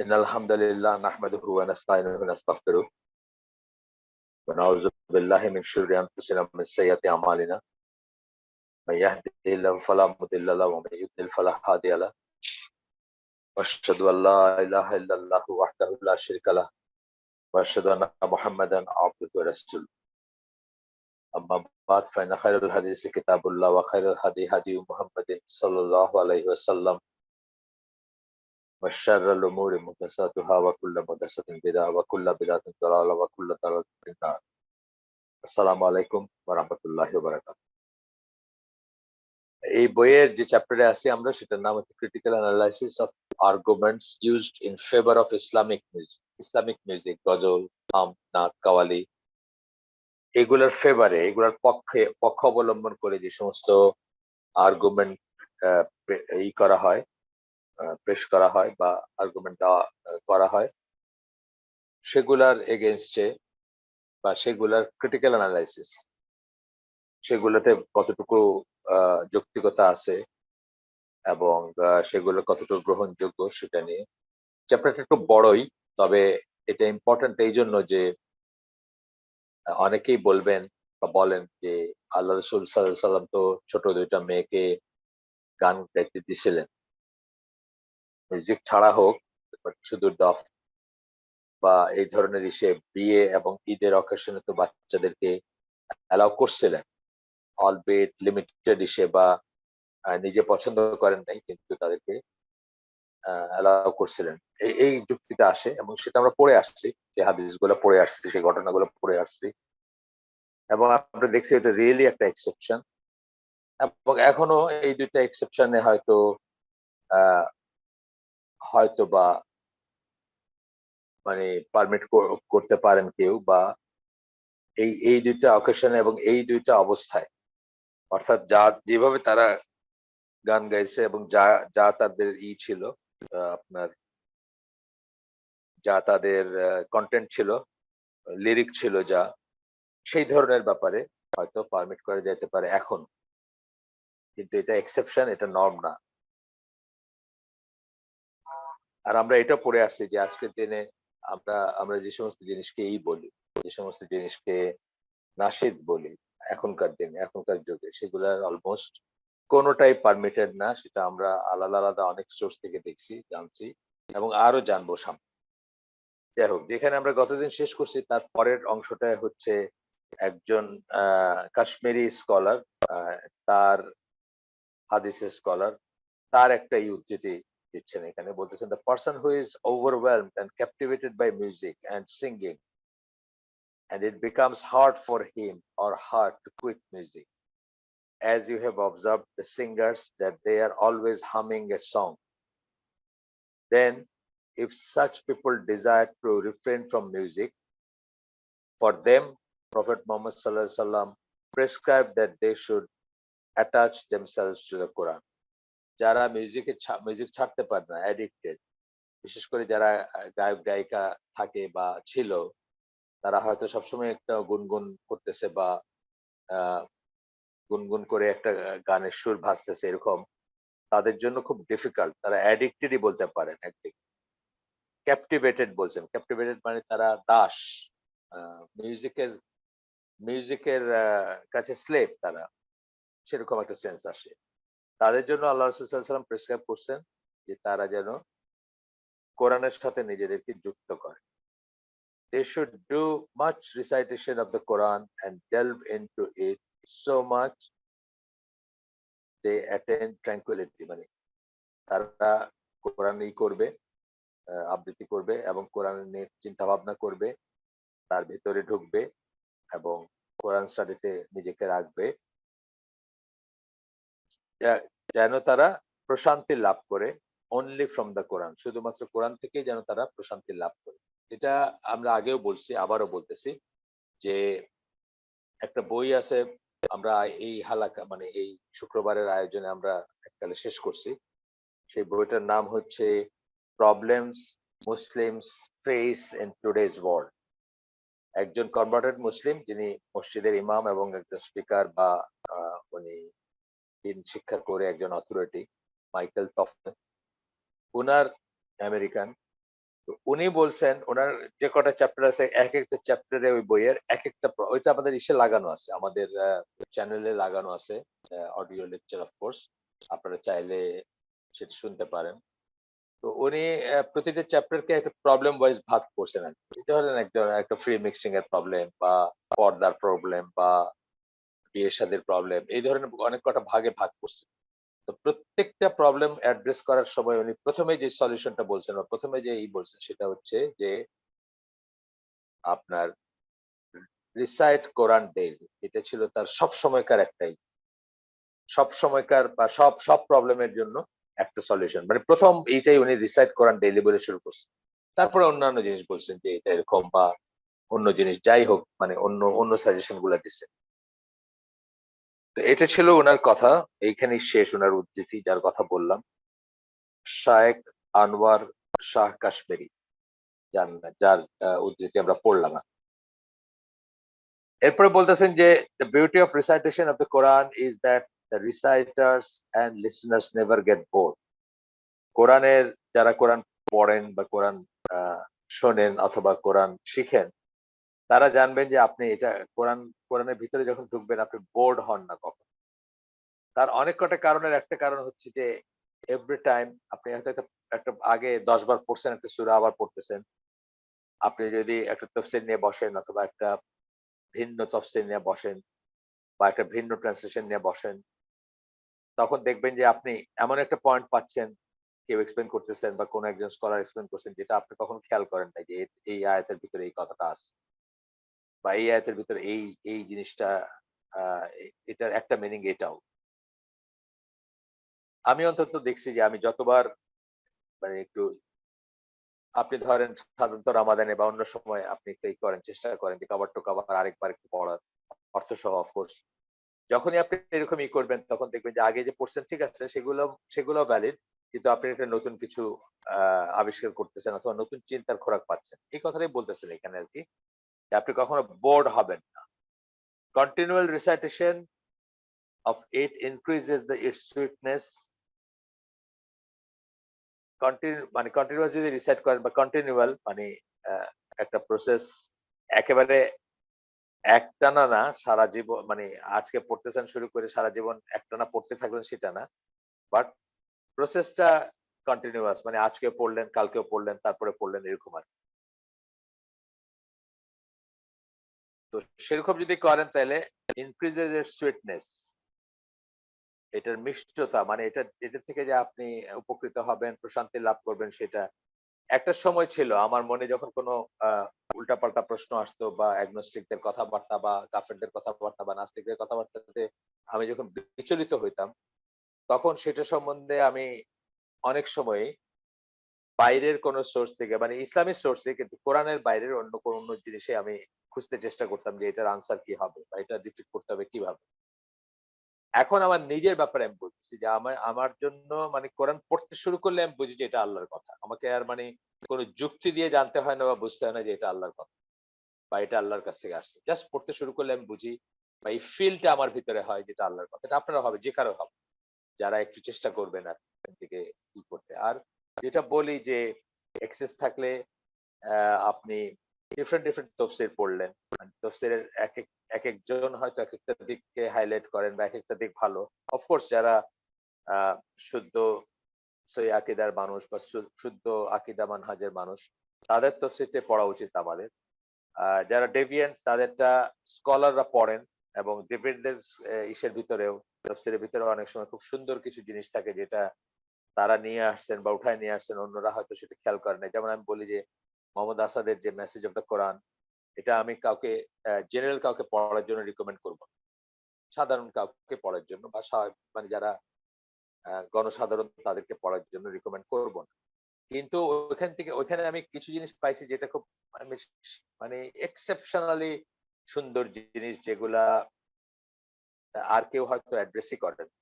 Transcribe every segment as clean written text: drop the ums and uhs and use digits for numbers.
إن الحمد لله نحمده ونستعينه ونستغفره ونعوذ بالله من شرور أنفسنا ومن سيئات أعمالنا من يهده الله فلا مضل له ومن يضلل فلا هادي له وأشهد أن لا إله إلا الله وحده لا شريك له وأشهد أن محمدا عبده ورسوله أما بعد فإن خير الحديث كتاب الله وخير الهدي هدي محمد صلى الله عليه وسلم وشر الأمور محدثاتها وكل محدثة بدعة وكل بدعة ضلالة وكل ضلالة في النار আসসালামু আলাইকুম ওয়া রাহমাতুল্লাহি ওয়া বারাকাতুহু। এই বইয়ের যে চ্যাপ্টারে আছি আমরা সেটার নাম হচ্ছে critical analysis of arguments used in favour of Islamic music. Islamic music, ghazal, হাম, নাত, কাওয়ালি এগুলোর ফেভারে, এগুলোর পক্ষ অবলম্বন করে যে সমস্ত আর্গুমেন্ট করা হয়, পেশ করা হয় বা আর্গুমেন্ট দেওয়া করা হয় সেগুলার এগেইনস্টে বা সেগুলার ক্রিটিক্যাল অ্যানালাইসিস, সেগুলোতে কতটুকু যৌক্তিকতা আছে এবং সেগুলো কতটুকু গ্রহণযোগ্য সেটা নিয়ে। চ্যাপ্টারটা একটু বড়ই, তবে এটা ইম্পর্টেন্ট এই জন্য যে অনেকেই বলবেন বা বলেন যে আল্লাহ রসুল সাল্লাল্লাহু আলাইহি সাল্লাম তো ছোট দুইটা মেয়েকে গান গাইতে দিছিলেন, মিউজিক ছাড়া হোক, বাট শুধু দফ বা এই ধরনের বিয়ে এবং ঈদের অকেশনে তো বাচ্চাদেরকে অ্যালাউ করছিলেন, অলবেট লিমিটেড বা নিজে পছন্দ করেন নাই কিন্তু তাদেরকে অ্যালাউ করছিলেন। এই যুক্তিটা আসে এবং সেটা আমরা পড়ে আসছি, যে হাদিসগুলো পড়ে আসছি, সেই ঘটনাগুলো পড়ে আসছি এবং আমরা দেখছি এটা রিয়েলি একটা এক্সেপশন এবং এখনো এই দুইটা এক্সেপশনে আহ, হয়তো বা মানে পারমিট করতে পারেন কেউ, বা এই দুইটা অকেশনে এবং এই দুইটা অবস্থায়, অর্থাৎ যেভাবে তারা গান গাইছে এবং যা যা তাদের ছিল, আপনার যা তাদের কন্টেন্ট ছিল, লিরিক ছিল যা, সেই ধরনের ব্যাপারে হয়তো পারমিট করা যেতে পারে এখন, কিন্তু এটা এক্সেপশন, এটা নর্ম না। আর আমরা এটা পড়ে আসছি যে আজকের দিনে আমরা আমরা যে সমস্ত জিনিসকে বলি, যে সমস্ত জিনিসকে নাশিদ বলি, এখনকার দিনে এখনকার যুগে সেগুলার অলমোস্ট কোনোটাই পারমিটেড না। সেটা আমরা আলাদা আলাদা অনেক সোর্স থেকে দেখছি, জানছি এবং আরো জানবো সামনে। যাই হোক, যেখানে আমরা গতদিন শেষ করছি তার পরের অংশটা হচ্ছে একজন কাশ্মীরি স্কলার, তার হাদিসের স্কলার, তার একটা উদ্ধৃতি দিচ্ছেন এখানে, বলতেছেন the person who is overwhelmed and captivated by music and singing and it becomes hard for him or her to quit music, as you have observed the singers that they are always humming a song. Then if such people desire to refrain from music, for them Prophet Muhammad sallallahu alaihi wasallam prescribed that they should attach themselves to the Quran. যারা music ছাড়তে পারে না, addicted, বিশেষ করে যারা গায়ক গায়িকা থাকে বা ছিল, তারা হয়তো সবসময় একটা গুনগুন করতেছে বা গুনগুন করে একটা গানের সুর ভাসতেছে, এরকম তাদের জন্য খুব ডিফিকাল্ট, তারা অ্যাডিক্টেডই বলতে পারেন একদিকে। ক্যাপটিভেটেড বলছেন, ক্যাপটিভেটেড মানে তারা দাস, মিউজিকের মিউজিকের কাছে স্লেভ তারা, সেরকম একটা সেন্স আসে। তাদের জন্য আল্লাহ রাসূল সাল্লাল্লাহু আলাইহি ওয়াসাল্লাম প্রেসক্রাইব করছেন যে তারা যেন কোরআনের সাথে নিজেদেরকে যুক্ত করে। They should do much recitation of the Quran and delve into it so much they attain tranquility, মানে তারা কোরআনই করবে, আবৃত্তি করবে এবং কোরআন নিয়ে চিন্তা ভাবনা করবে, তার ভেতরে ঢুকবে এবং কোরআন স্টাডিতে নিজেকে রাখবে, যেন তারা প্রশান্তি লাভ করে, অনলি ফ্রম দ্য কোরআন, শুধুমাত্র কোরআন থেকেই যেন তারা প্রশান্তি লাভ করে। এটা আমরা আগেও বলছি, আবারও বলতেছি যে একটা বই আছে, আমরা এই হালাকা মানে এই শুক্রবারের আয়োজনে আমরা এককালে শেষ করছি। সেই বইটার নাম হচ্ছে problems Muslims face in today's world. একজন কনভার্টেড মুসলিম, যিনি মসজিদের ইমাম এবং একজন স্পিকার বা উনি দিন শিক্ষা করে একজন অথরিটি, মাইকেল টফটন, উনার, আমেরিকান, তো উনি বলছেন ওনার যে কটা চ্যাপ্টার আছে এক একটা চ্যাপ্টারে ওই বইয়ের এক একটা ওইটা আমাদের ইসে লাগানো আছে, আমাদের চ্যানেলে লাগানো আছে, অডিও লেকচার অফ কোর্স, আপনারা চাইলে সেটা শুনতে পারেন। তো উনি প্রতিটা চ্যাপ্টারকে একটা প্রবলেম ওয়াইজ ভাগ করছেন আর কি। ধরেন একটা ফ্রি মিক্সিং এর প্রবলেম বা পর্দার প্রবলেম বা বিয়ে শাদীর প্রবলেম, এই ধরনের অনেক কটা ভাগে ভাগ করছেন। তো প্রত্যেকটা প্রবলেম অ্যাড্রেস করার সময় উনি ১ম এ যে সলিউশনটা বলছেন বা ১ম এ যে বলছেন সেটা হচ্ছে যে আপনার রিসাইট কোরান ডেইলি। এটা ছিল তার সবসময়কার একটাই, সবসময়কার বা সব প্রবলেমের জন্য একটা সলিউশন। মানে ১ম এইটাই উনি রিসাইট কোরান ডেইলি বলে শুরু করছেন। তারপরে অন্যান্য জিনিস বলছেন যে এটা এরকম বা অন্য জিনিস যাই হোক, মানে অন্য সাজেশন গুলা দিছেন। তো এটা ছিল উনার কথা। এইখানেই শেষ উনার উদ্ধৃতি যার কথা বললাম। শায়েখ আনোয়ার শাহ কাশ্মীরি, যার যার উদ্ধৃতি আমরা পড়লাম। এরপরে বলতেছেন যে the beauty of recitation of the Quran is that the reciters and listeners never get bored. কোরআনের যারা কোরআন পড়েন বা কোরআন শোনেন অথবা কোরআন শিখেন, তারা জানবেন যে আপনি এটা কোরআনের ভিতরে যখন ঢুকবেন আপনি বোর্ড হন না কখনো। তার অনেক কটা কারণের একটা কারণ হচ্ছে যে এভরি টাইম আপনি হয়তো একটা একটা আগে ১০ বার পড়ছেন একটা সূরা আবার পড়তেছেন। আপনি যদি একটা তাফসীর নিয়ে বসেন অথবা একটা ভিন্ন তাফসীর নিয়ে বসেন বা একটা ভিন্ন ট্রান্সলেশন নিয়ে বসেন, তখন দেখবেন যে আপনি এমন একটা পয়েন্ট পাচ্ছেন, কেউ এক্সপ্লেইন করতেছেন বা কোন একজন স্কলার এক্সপ্লেইন করছেন যেটা আপনি কখনো খেয়াল করেন নাই যে এই আয়াতের ভিতরে এই কথাটা আছে বা এই আয়াতের ভিতরে এই জিনিসটা আ এটার একটা মিনিং এটাও। আমি অন্তত দেখছি যে আমি যতবার মানে একটু আপনি ধরেন সাধারণত রমাদানে বা অন্য সময় আপনি একটু করেন, চেষ্টা করেন যে কভার টু কভার আরেকবার একটু পড়ার, অর্থসহ অফ কোর্স। যখনই আপনি এরকম করবেন তখন দেখবেন যে আগে যে পড়ছেন ঠিক আছে সেগুলো ভ্যালিড। কিন্তু আপনি একটা নতুন কিছু আ আবিষ্কার করতেছেন অথবা নতুন চিন্তার খোরাক পাচ্ছেন। এই কথাটাই বলতেছেন এখানে আরকি। যে আপনি কখনো বোরড হবেন না। Continual recitation of it increases its sweetness. মানে কন্টিনিউয়াস যদি রিসাইট করেন বা কন্টিনিউয়াল মানে আ একটা প্রসেস একেবারে একটানা না সারা জীবন মানে আজকে পড়তেছেন শুরু করে সারা জীবন একটানা পড়তে থাকবেন সেটা না। বাট প্রসেসটা কন্টিনিউয়াস মানে আজকেও পড়লেন, কালকেও পড়লেন, তারপরে পড়লেন এরকম আরকি। তো সেরকম যদি করেন তাইলে increases its sweetness, এটার মিষ্টতা মানে এটা থেকে যে আপনি উপকৃত হবেন, প্রশান্তি লাভ করবেন সেটা। একটা সময় ছিল আমার মনে যখন কোনো আ উল্টাপাল্টা প্রশ্ন আসতো বা অ্যাগনস্টিকদের কথাবার্তা বা কাফেরদের কথাবার্তা বা নাস্তিকদের কথাবার্তাতে আমি যখন বিচলিত হইতাম, তখন সেটা সম্বন্ধে আমি অনেক সময়ই বাইরের কোন সোর্স থেকে মানে ইসলামিক সোর্সে কিন্তু কোরআনের বাইরের অন্য জিনিসে আমি খুঁজতে চেষ্টা করতাম যে এটার আনসার কি হবে বা এটা ডিফিট করতে হবে কিভাবে। এখন আমার নিজের ব্যাপারে আমি বলতেছি যে আমার জন্য মানে কোরআন পড়তে শুরু করলে আমি বুঝি যে এটা আল্লাহর কথা। আমাকে আর মানে কোন যুক্তি দিয়ে জানতে হয় না বা বুঝতে হয় না যে এটা আল্লাহর কথা বা এটা আল্লাহর কাছ থেকে আসছে। জাস্ট পড়তে শুরু করলে আমি বুঝি বা এই ফিলটা আমার ভিতরে হয় যেটা আল্লাহর কথা। এটা আপনারও হবে, যে কারো হবে। যারা একটু চেষ্টা করবেন আর এখান থেকে ই করতে। আর যেটা বলি যে এক্সেস থাকলে আপনি ডিফারেন্ট তফসির পড়লেন। মানে তফসিরের একেকজন হয়তো একেকটা দিককে হাইলাইট করেন বা একেকটা দিক ভালো। অফ কোর্স যারা আ শুদ্ধ সই আকীদার মানুষ বা শুদ্ধ আকীদা মানহাজের মানুষ, তাদের তফসিরটাই পড়া উচিত আমাদের। যারা ডেভিয়েন্ট তাদেরটা স্কলাররা পড়েন এবং ডেভিয়েন্টদের ইসের ভিতরেও তফসিরের ভিতরেও অনেক সময় খুব সুন্দর কিছু জিনিস থাকে যেটা তারা নিয়ে আসছেন বা উঠায় নিয়ে আসছেন অন্যরা হয়তো সেটা খেয়াল করেন নাই। যেমন আমি বলি যে মোহাম্মদ আসাদের যে মেসেজ অফ দ্যা কোরআন, এটা আমি কাউকে জেনারেল কাউকে পড়ার জন্য রিকমেন্ড করব না। সাধারণ কাউকে পড়ার জন্য বা মানে যারা গণসাধারণ তাদেরকে পড়ার জন্য রিকমেন্ড করব না। কিন্তু ওইখানে আমি কিছু জিনিস পাইছি যেটা খুব মানে মানে এক্সেপশনালি সুন্দর জিনিস যেগুলা আর কেউ হয়তো অ্যাড্রেসই করে না।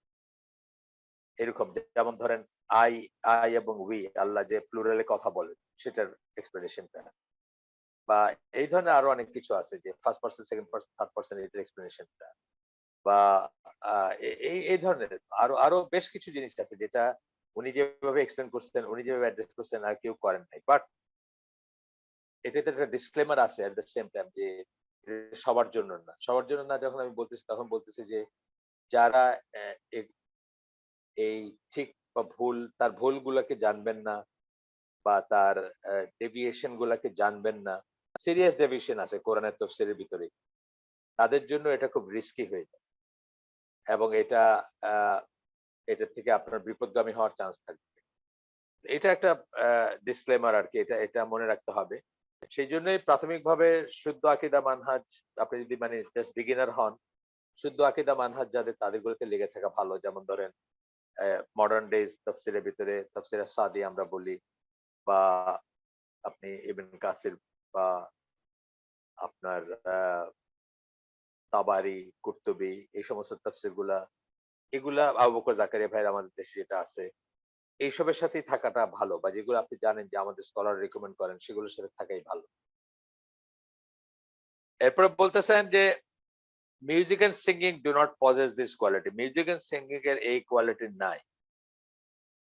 এরকম যেমন ধরেন আই, আই এবং উই আল্লাহ যে প্লুরাল এ কথা বলেন সেটার এক্সপ্লেনেশনটা বা এই ধরনের আরো অনেক কিছু আছে যে first person, second person, third person এটার এক্সপ্লেনেশনটা বা আ এই ধরনের আরো বেশ কিছু জিনিস আছে যেটা উনি যেভাবে এক্সপ্লেইন করছেন, উনি যেভাবে অ্যাড্রেস করছেন আর কেউ করেন নাই। বাট এটাতে একটা ডিসক্লেমার আছে এট দ্য সেম টাইম যে সবার জন্য না। সবার জন্য না যখন আমি বলতেছি তখন বলতেছি যে যারা অ্যা এ এই ঠিক বা ভুল তার ভুলগুলাকে জানবেন না বা তার ডেভিয়েশন গুলাকে জানবেন না। সিরিয়াস ডেভিয়েশন আছে কোরআনের তাফসীরের ভিতরে। তাদের জন্য এটা খুব রিস্কি হয়ে যায়। এবং আ এটা থেকে আপনার বিপদগামী হওয়ার চান্স থাকবে। এটা একটা ডিসক্লেমার আরকি। এটা মনে রাখতে হবে। সেইজন্যই প্রাথমিকভাবে শুদ্ধ আকীদা মানহাজ আপনি যদি মানে জাস্ট বিগিনার হন, শুদ্ধ আকীদা মানহাজ যাদের তাদেরগুলোতে লেগে থাকা ভালো। যেমন ধরেন মডার্ন ডেজ তাফসীরের ভিতরে তাফসীরে সাদি আমরা বলি বা আপনি ইবনে কাসির বা আপনার তাবারি, কুরতুবী এই সমস্ত তাফসীর এগুলা আবু বকর জাকারিয়া ভাইয়ের আমাদের দেশে যেটা আছে, এইসবের সাথেই থাকাটা ভালো বা যেগুলো আপনি জানেন যে আমাদের স্কলার রিকমেন্ড করেন সেগুলোর সাথে থাকাই ভালো। এরপরে বলতেছেন যে music and singing do not pauses this quality. Music and singing এর এই কোয়ালিটি নাই।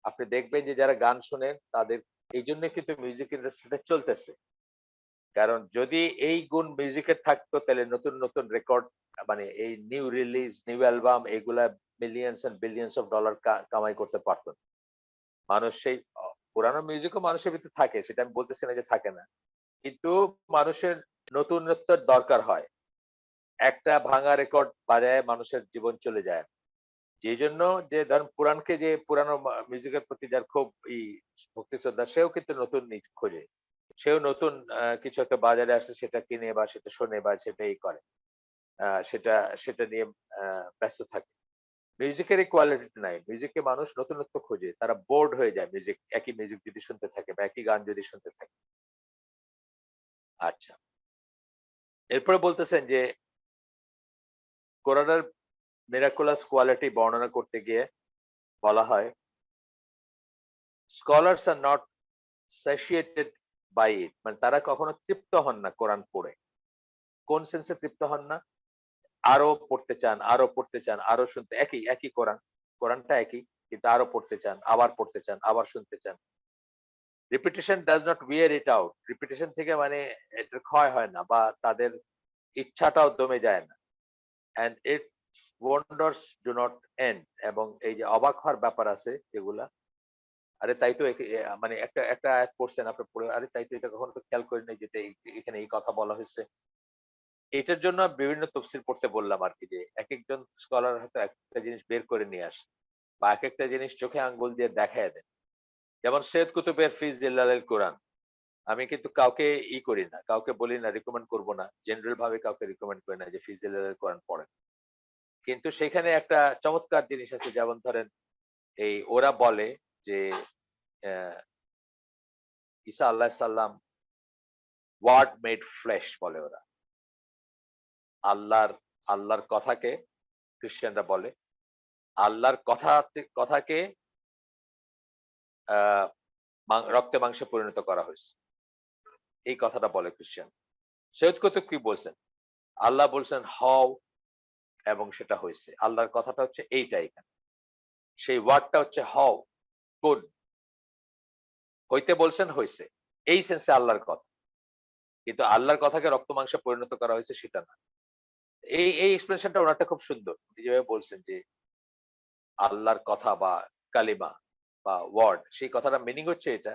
আপনি দেখবেন যে যারা গান শোনেন তাদের এইজন্যই কিন্তু মিউজিক ইন্ডাস্ট্রিটা চলতেছে। কারণ যদি এই গুণ মিউজিকের থাকতো তাহলে নতুন রেকর্ড মানে এই নিউ রিলিজ, নিউ অ্যালবাম এগুলা millions and billions of dollar কামাই করতে পারত না। মানুষ সেই পুরানো মিউজিকও মানুষের ভিতরে থাকে সেটা আমি বলতেছি না যে থাকে না। কিন্তু মানুষের নতুনত্বের দরকার হয়। একটা ভাঙা রেকর্ড বাজায় মানুষের জীবন চলে যায়। যেজন্য যে ধরেন পুরাণকে যে পুরানো মিউজিকের প্রতি যার খুব ভক্তি শ্রদ্ধা সেও কিন্তু নতুন খোঁজে। সেও নতুন কিছু একটা বাজারে আসলে সেটা কিনে বা সেটা শোনে বা সেটা করে। আ সেটা সেটা নিয়ে আ ব্যস্ত থাকে। মিউজিকের এই কোয়ালিটি নাই। মিউজিকে মানুষ নতুনত্ব খোঁজে। তারা বোরড হয়ে যায় একই মিউজিক যদি শুনতে থাকে বা একই গান যদি শুনতে থাকে। আচ্ছা। এরপরে বলতেছেন যে কোরআনের মিরাকুলাস কোয়ালিটি বর্ণনা করতে গিয়ে বলা হয়, স্কলারস আর নট স্যাটিয়েটেড বাই ইট মানে তারা কখনো তৃপ্ত হন না কোরআন পড়ে। কোন সেন্সে তৃপ্ত হন না? আরো পড়তে চান, আরো শুনতে একই কোরআন। কোরআনটা একই কিন্তু আরো পড়তে চান, আবার পড়তে চান, আবার শুনতে চান। Repetition does not wear it out repetition থেকে মানে এটার ক্ষয় হয় না বা তাদের ইচ্ছাটাও দমে যায় না। And its wonders do not end এবং এই যে অবাক হওয়ার ব্যাপার আছে যেগুলা, আরে তাই তো মানে একটা আয়াত পড়ছেন আপনি পড়ে আরে তাই তো এটা কখনো তো খেয়াল করি নাই যে এখানে এই কথা বলা হয়েছে। এটার জন্য বিভিন্ন তফসির পড়তে বললাম আরকি যে একেকজন স্কলার হয়তো একটা জিনিস বের করে নিয়ে আসে বা একেকটা জিনিস চোখে আঙ্গুল দিয়ে দেখায় দেন। যেমন সৈয়দ কুতুবের ফি জিলালিল কোরআন। আমি কিন্তু কাউকে করি না। কাউকে বলি না, রিকমেন্ড করব না। জেনারেল ভাবে কাউকে রিকমেন্ড করি না যে ফি জিলালিল কোরআন পড়েন। কিন্তু সেখানে একটা চমৎকার জিনিস আছে যেমন ধরেন ওরা বলে যে অ্যা ঈসা আলাইহিস সালাম ওয়ার্ড মেড ফ্লেশ বলে ওরা। আল্লাহর আল্লাহর কথাকে খ্রিস্টানরা বলে আল্লাহর কথাকে আ রক্তে মাংসে পরিণত করা হইছে। এই কথাটা বলে খ্রিস্টান। সৈয়দ কুতুব কি বলছেন? আল্লাহ বলছেন হও এবং সেটা হইছে। আল্লাহর কথাটা হচ্ছে এইটা এখানে। সেই ওয়ার্ডটা হচ্ছে হও, কুন। হইতে বলছেন হইছে। এই সেন্সে আল্লাহর কথা। কিন্তু আল্লাহর কথাকে রক্ত মাংসে পরিণত করা হয়েছে সেটা না। এই এক্সপ্রেশনটা উনারটা খুব সুন্দর। উনি যেভাবে বলছেন যে আল্লাহর কথা বা কালিমা বা ওয়ার্ড সেই কথাটার মিনিং হচ্ছে এটা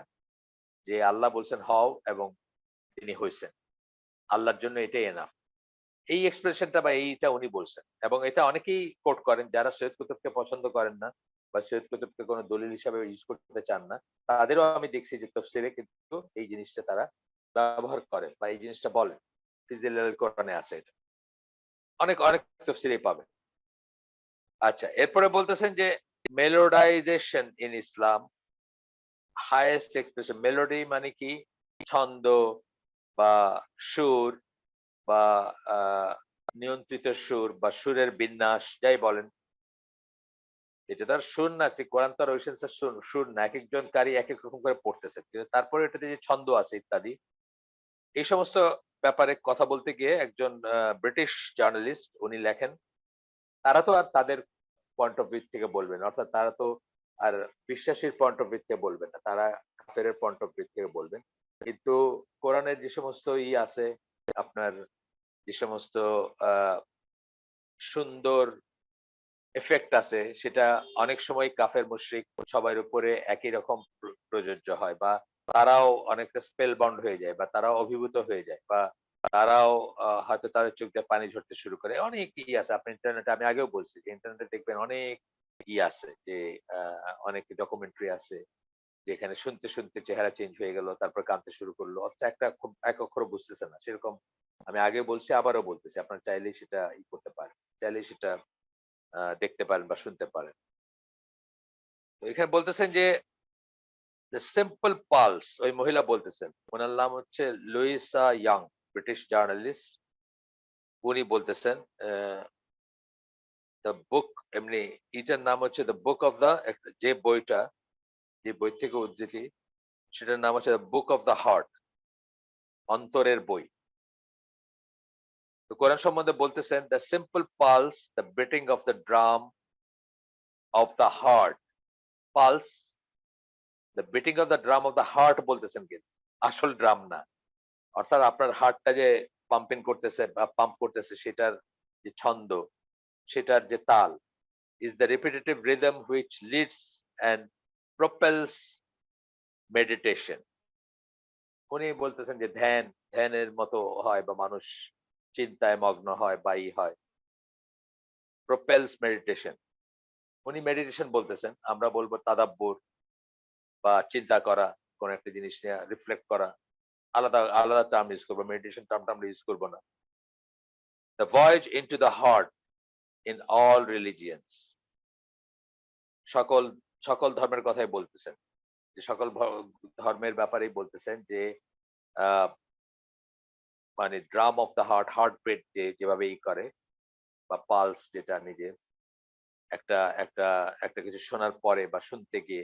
যে আল্লাহ বলছেন হও এবং তিনি হইছেন। আল্লাহর জন্য এটাই এনাফ। এই এক্সপ্রেশনটা বা এইটা উনি বলছেন। এবং এটা অনেকেই কোট করেন যারা সৈয়দ কুতুবকে পছন্দ করেন না বা সৈয়দ কুতুবকে কোন দলিল হিসাবে ইউজ করতে চান না। তাদেরও আমি দেখছি যে তাফসীরে কিন্তু এই জিনিসটা তারা ব্যবহার করেন বা এই জিনিসটা বলেন। ফিজিলাল কোরআনে আছে এটা। অনেক তাফসীরেই পাবেন। আচ্ছা, এরপরে বলতেছেন যে melodization in Islam highest expression melody মানে কি? ছন্দ বা সুর বা আ নিয়ন্ত্রিত সুর বা সুরের বিন্যাস যাই বলেন। এটা তো আর সুর না ঠিক কোরআন তো আর ওই সেন্সে সুর না। একেকজন কারি একেক রকম করে পড়তেছে। কিন্তু তারপরে এটাতে যে ছন্দ আছে ইত্যাদি। এই সমস্ত ব্যাপারে কথা বলতে গিয়ে একজন ব্রিটিশ জার্নালিস্ট উনি লেখেন, তারা তো আর তাদের পয়েন্ট অফ ভিউ থেকে বলবেন। অর্থাৎ তারা তো আর বিশ্বাসীর পয়েন্ট অফ ভিউ থেকে বলবেন না। তারা কাফেরের পয়েন্ট অফ ভিউ থেকে বলবেন। কিন্তু কোরআন কোরআনের যে সমস্ত আছে আপনার, যে সমস্ত সুন্দর এফেক্ট আছে, সেটা অনেক সময় কাফের মুশরিক সবার উপরে একই রকম প্রযোজ্য হয়, বা তারাও অনেকটা স্পেল বাউন্ড হয়ে যায়, বা তারাও অভিভূত হয়ে যায়, বা তারাও হয়তো তাদের চোখ দিয়ে পানি ঝরতে শুরু করে। অনেক আছে। আপনি ইন্টারনেটে, আমি আগেও বলছি যে ইন্টারনেটে দেখবেন অনেক আছে যে অনেক ডকুমেন্টারি আছে যেখানে শুনতে চেহারা চেঞ্জ হয়ে গেল, তারপর কাঁদতে শুরু করলো। অথচ খুব এক অক্ষরও বুঝতেছে না। সেরকম আমি আগে বলছি, আবারও বলতেছি। আপনারা চাইলেই সেটা করতে পারেন। চাইলেই সেটা দেখতে পারেন বা শুনতে পারেন। তো এখানে বলতেছেন যে দ্য সিম্পল পালস, ওই মহিলা বলতেছেন, ওনার নাম হচ্ছে লুইসা ইয়াং, ব্রিটিশ জার্নালিস্ট। উনি বলতেছেন দ্য বুক, এমনি এটার নাম হচ্ছে দ্য বুক অফ দ্য, যে বইটা, যে বই থেকে উদ্ধৃতি, সেটার নাম হচ্ছে the book of the heart, অন্তরের বই। তো কোরআন সম্বন্ধে বলতেছেন the simple pulse, the beating of the drum of the heart. Pulse, the beating of the drum of the heart বলতেছেন, কিন্তু আসল ড্রাম না। অর্থাৎ আপনার হার্টটা যে পাম্পিং করতেছে বা পাম্প করতেছে, সেটার যে ছন্দ, সেটার যে তাল, is the repetitive rhythm which leads and propels meditation. উনি বলতেছেন যে ধ্যানের মতো হয়, বা মানুষ চিন্তায় মগ্ন হয় বা হয়, propels meditation. উনি মেডিটেশন বলতেছেন, আমরা বলবো তাদাব্বুর, বা চিন্তা করা, কোন একটা জিনিস নিয়ে রিফ্লেক্ট করা। আলাদা আলাদা টার্ম ইউজ করবো, মেডিটেশন টার্মটা আমরা ইউজ করবো না। The voyage into the heart in all religions. সকল সকল ধর্মের কথাই বলতেছেন, যে সকল ধর্মের ব্যাপারেই বলতেছেন যে আহ, মানে drum of the heart, heart beat যেভাবে করে, বা পালস, যেটা নিজের একটা একটা একটা কিছু শোনার পরে বা শুনতে গিয়ে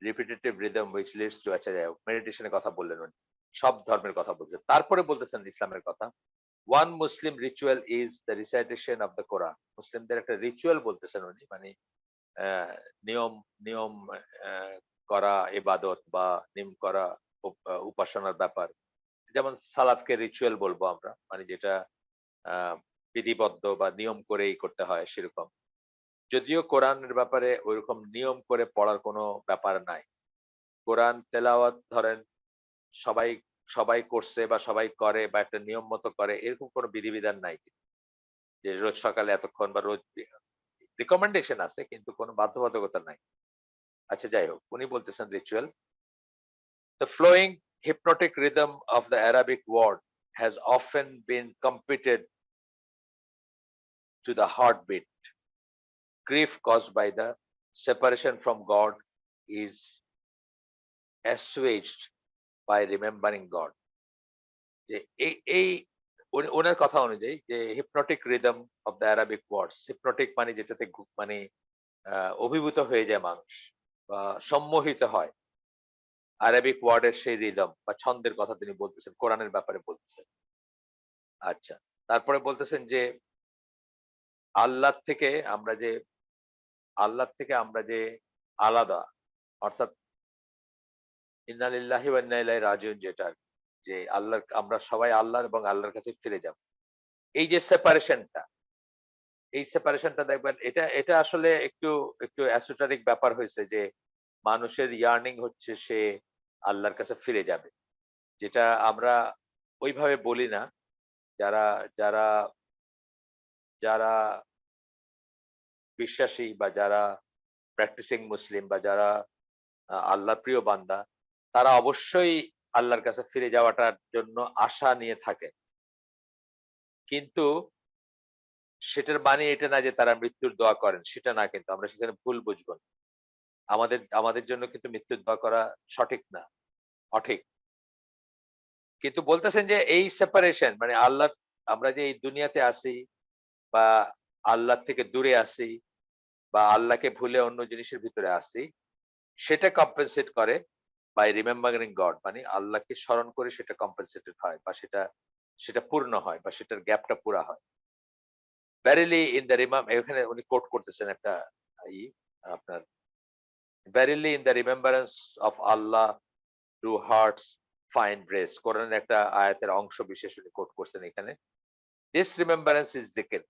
repetitive rhythm which leads to, আচ্ছা যাই হোক, মেডিটেশনের কথা বললেন উনি, সব ধর্মের কথা বলছেন। তারপরে বলতেছেন ইসলামের কথা। One Muslim ritual is the recitation of the Quran. মুসলিমদের একটা রিচুয়াল বলতেছেন উনি, মানে আহ, নিয়ম নিয়ম করা ইবাদত, বা নিয়ম করা উপাসনার ব্যাপার, যেমন সালাদকে রিচুয়াল বলবো আমরা, মানে যেটা বিধিবদ্ধ বা নিয়ম করেই করতে হয় সেরকম। যদিও কোরআনের ব্যাপারে ওইরকম নিয়ম করে পড়ার কোনো ব্যাপার নাই। কোরআন তেলাওয়াত ধরেন সবাই সবাই করছে বা সবাই করে, বা একটা নিয়ম মতো করে, এরকম কোনো বিধিবিধান নাই, যে রোজ সকালে এতক্ষণ বা রোজ রিকমেন্ডেশন আছে, কিন্তু কোনো বাধ্যবাধকতা নাই। আচ্ছা যাই হোক, উনি বলতেছেন ritual, the flowing hypnotic rhythm of the Arabic word has often been compared to the heartbeat. Grief caused by the separation from God is assuaged by remembering God. যে এই ওনার কথা অনুযায়ী, যে hypnotic rhythm of the Arabic words, hypnotic মানে যেটাতে মানে অভিভূত হয়ে যায় মানুষ, বা সম্মোহিত হয়, আরবিক ওয়ার্ডের সেই রিদম বা ছন্দের কথা তিনি বলতেছেন, কোরআনের ব্যাপারে বলতেছেন। আচ্ছা, তারপরে বলতেছেন যে আল্লাহ থেকে আমরা যে আলাদা, অর্থাৎ ইন্না লিল্লাহি ওয়া ইন্না ইলাইহি রাজিউন, যেটা যে আল্লাহর, আমরা সবাই আল্লাহর এবং আল্লাহর কাছে ফিরে যাব। এই যে সেপারেশনটা, এই সেপারেশনটা দেখবেন, এটা এটা আসলে একটু একটু এসোটারিক ব্যাপার হয়েছে, যে মানুষের ইয়ার্নিং হচ্ছে সে আল্লাহর কাছে ফিরে যাবে, যেটা আমরা ওইভাবে বলি না। যারা যারা যারা বিশ্বাসী, বা যারা প্র্যাকটিসিং মুসলিম, বা যারা আল্লাহর প্রিয় বান্দা, তারা অবশ্যই আল্লাহর কাছে ফিরে যাওয়াটার জন্য আশা নিয়ে থাকে। কিন্তু সেটার মানে এটা না যে তারা মৃত্যুর দোয়া করেন, সেটা না, কিন্তু আমরা সেখানে ভুল বুঝবো না। আমাদের আমাদের জন্য কিন্তু মৃত্যুর দোয়া করা সঠিক না, অঠিক। কিন্তু বলতেছেন যে এই সেপারেশন, মানে আল্লাহ, আমরা যে এই দুনিয়াতে আছি, বা আল্লাহ থেকে দূরে আছি, বা আল্লাহকে ভুলে অন্য জিনিসের ভিতরে আছি, সেটা কম্পেনসেট করে বাই রিমেম্বারিং গড, মানে আল্লাহকে স্মরণ করে সেটা কম্পেনসেটেড হয়, বা সেটা সেটা পূর্ণ হয়, বা সেটার গ্যাপটা পুরা হয়। ভেরিলি ইন দ্য এখানে উনি কোট করতেছেন একটা ই আপনার, verily in the remembrance of Allah true hearts find rest কোরআনের একটা আয়াতের অংশ বিশেষ উনি কোট করছেন এখানে। This remembrance is zikr.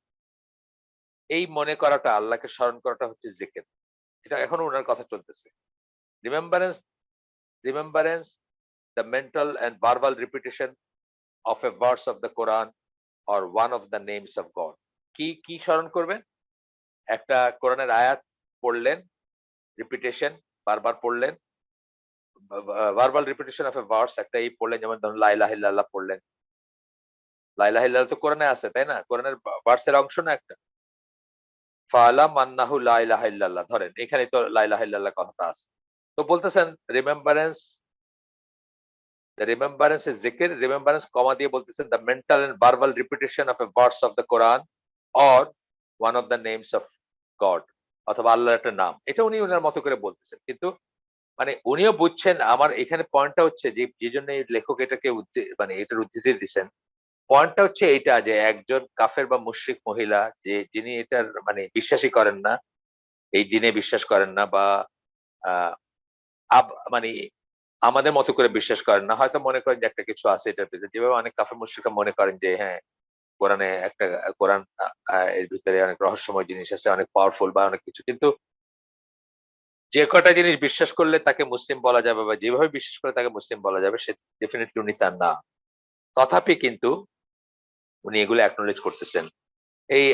এই মনে করাটা, আল্লাহকে স্মরণ করাটা হচ্ছে জিকির। এটা এখনো উনার কথা চলতেছে। Remembrance, remembrance, the mental and verbal repetition of a verse of the Quran or one of the names of God. কি স্মরণ করবেন? একটা কোরআনের আয়াত পড়লেন, রিপিটেশন বারবার পড়লেন, verbal repetition of A verse একটা পড়লেন, যেমন ধরুন লা ইলাহা ইল্লাল্লাহ পড়লেন। লা ইলাহা ইল্লাল্লাহ তো কোরআনে আছে, তাই না? কোরআনের ভার্সের অংশ না একটা। ফালাম আন্নাহু লা ইলাহা ইল্লাল্লাহ, ধরেন এখানে তো লা ইলাহা ইল্লাল্লাহ কথাটা আছে। তো বলতেছেন remembrance, the remembrance is zikr, remembrance কমা দিয়ে বলতেছেন the mental and verbal repetition of a verse of the Quran or one of the names of God, অথবা আল্লাহর একটা নাম। এটা উনি উনার মতো করে বলতেছেন। কিন্তু মানে উনিও বুঝছেন, আমার এখানে পয়েন্টটা হচ্ছে যে, যেজন্য এই লেখক এটাকে মানে এটার উদ্ধৃতি দিছেন। পয়েন্টটা হচ্ছে এইটা যে, একজন কাফের বা মুশরিক মহিলা যিনি এটার মানে বিশ্বাসই করেন না, এই দিনে বিশ্বাস করেন না, বা আ মানে আমাদের মতো করে বিশ্বাস করেন না। হয়তো মনে করেন যে একটা কিছু আছে এটার ভেতরে। যেভাবে অনেক কাফের মুশরিকরা মনে করেন যে হ্যাঁ, কোরআনে একটা কোরআন এর ভিতরে অনেক রহস্যময় জিনিস আছে, অনেক পাওয়ারফুল বা অনেক কিছু। কিন্তু যে কয়টা জিনিস বিশ্বাস করলে তাকে মুসলিম বলা যাবে, বা যেভাবে বিশ্বাস করে তাকে মুসলিম বলা যাবে, সে ডেফিনিটলি উনি তার না। তথাপি কিন্তু উনি এগুলো অ্যাকনোলেজ করতেছেন। এই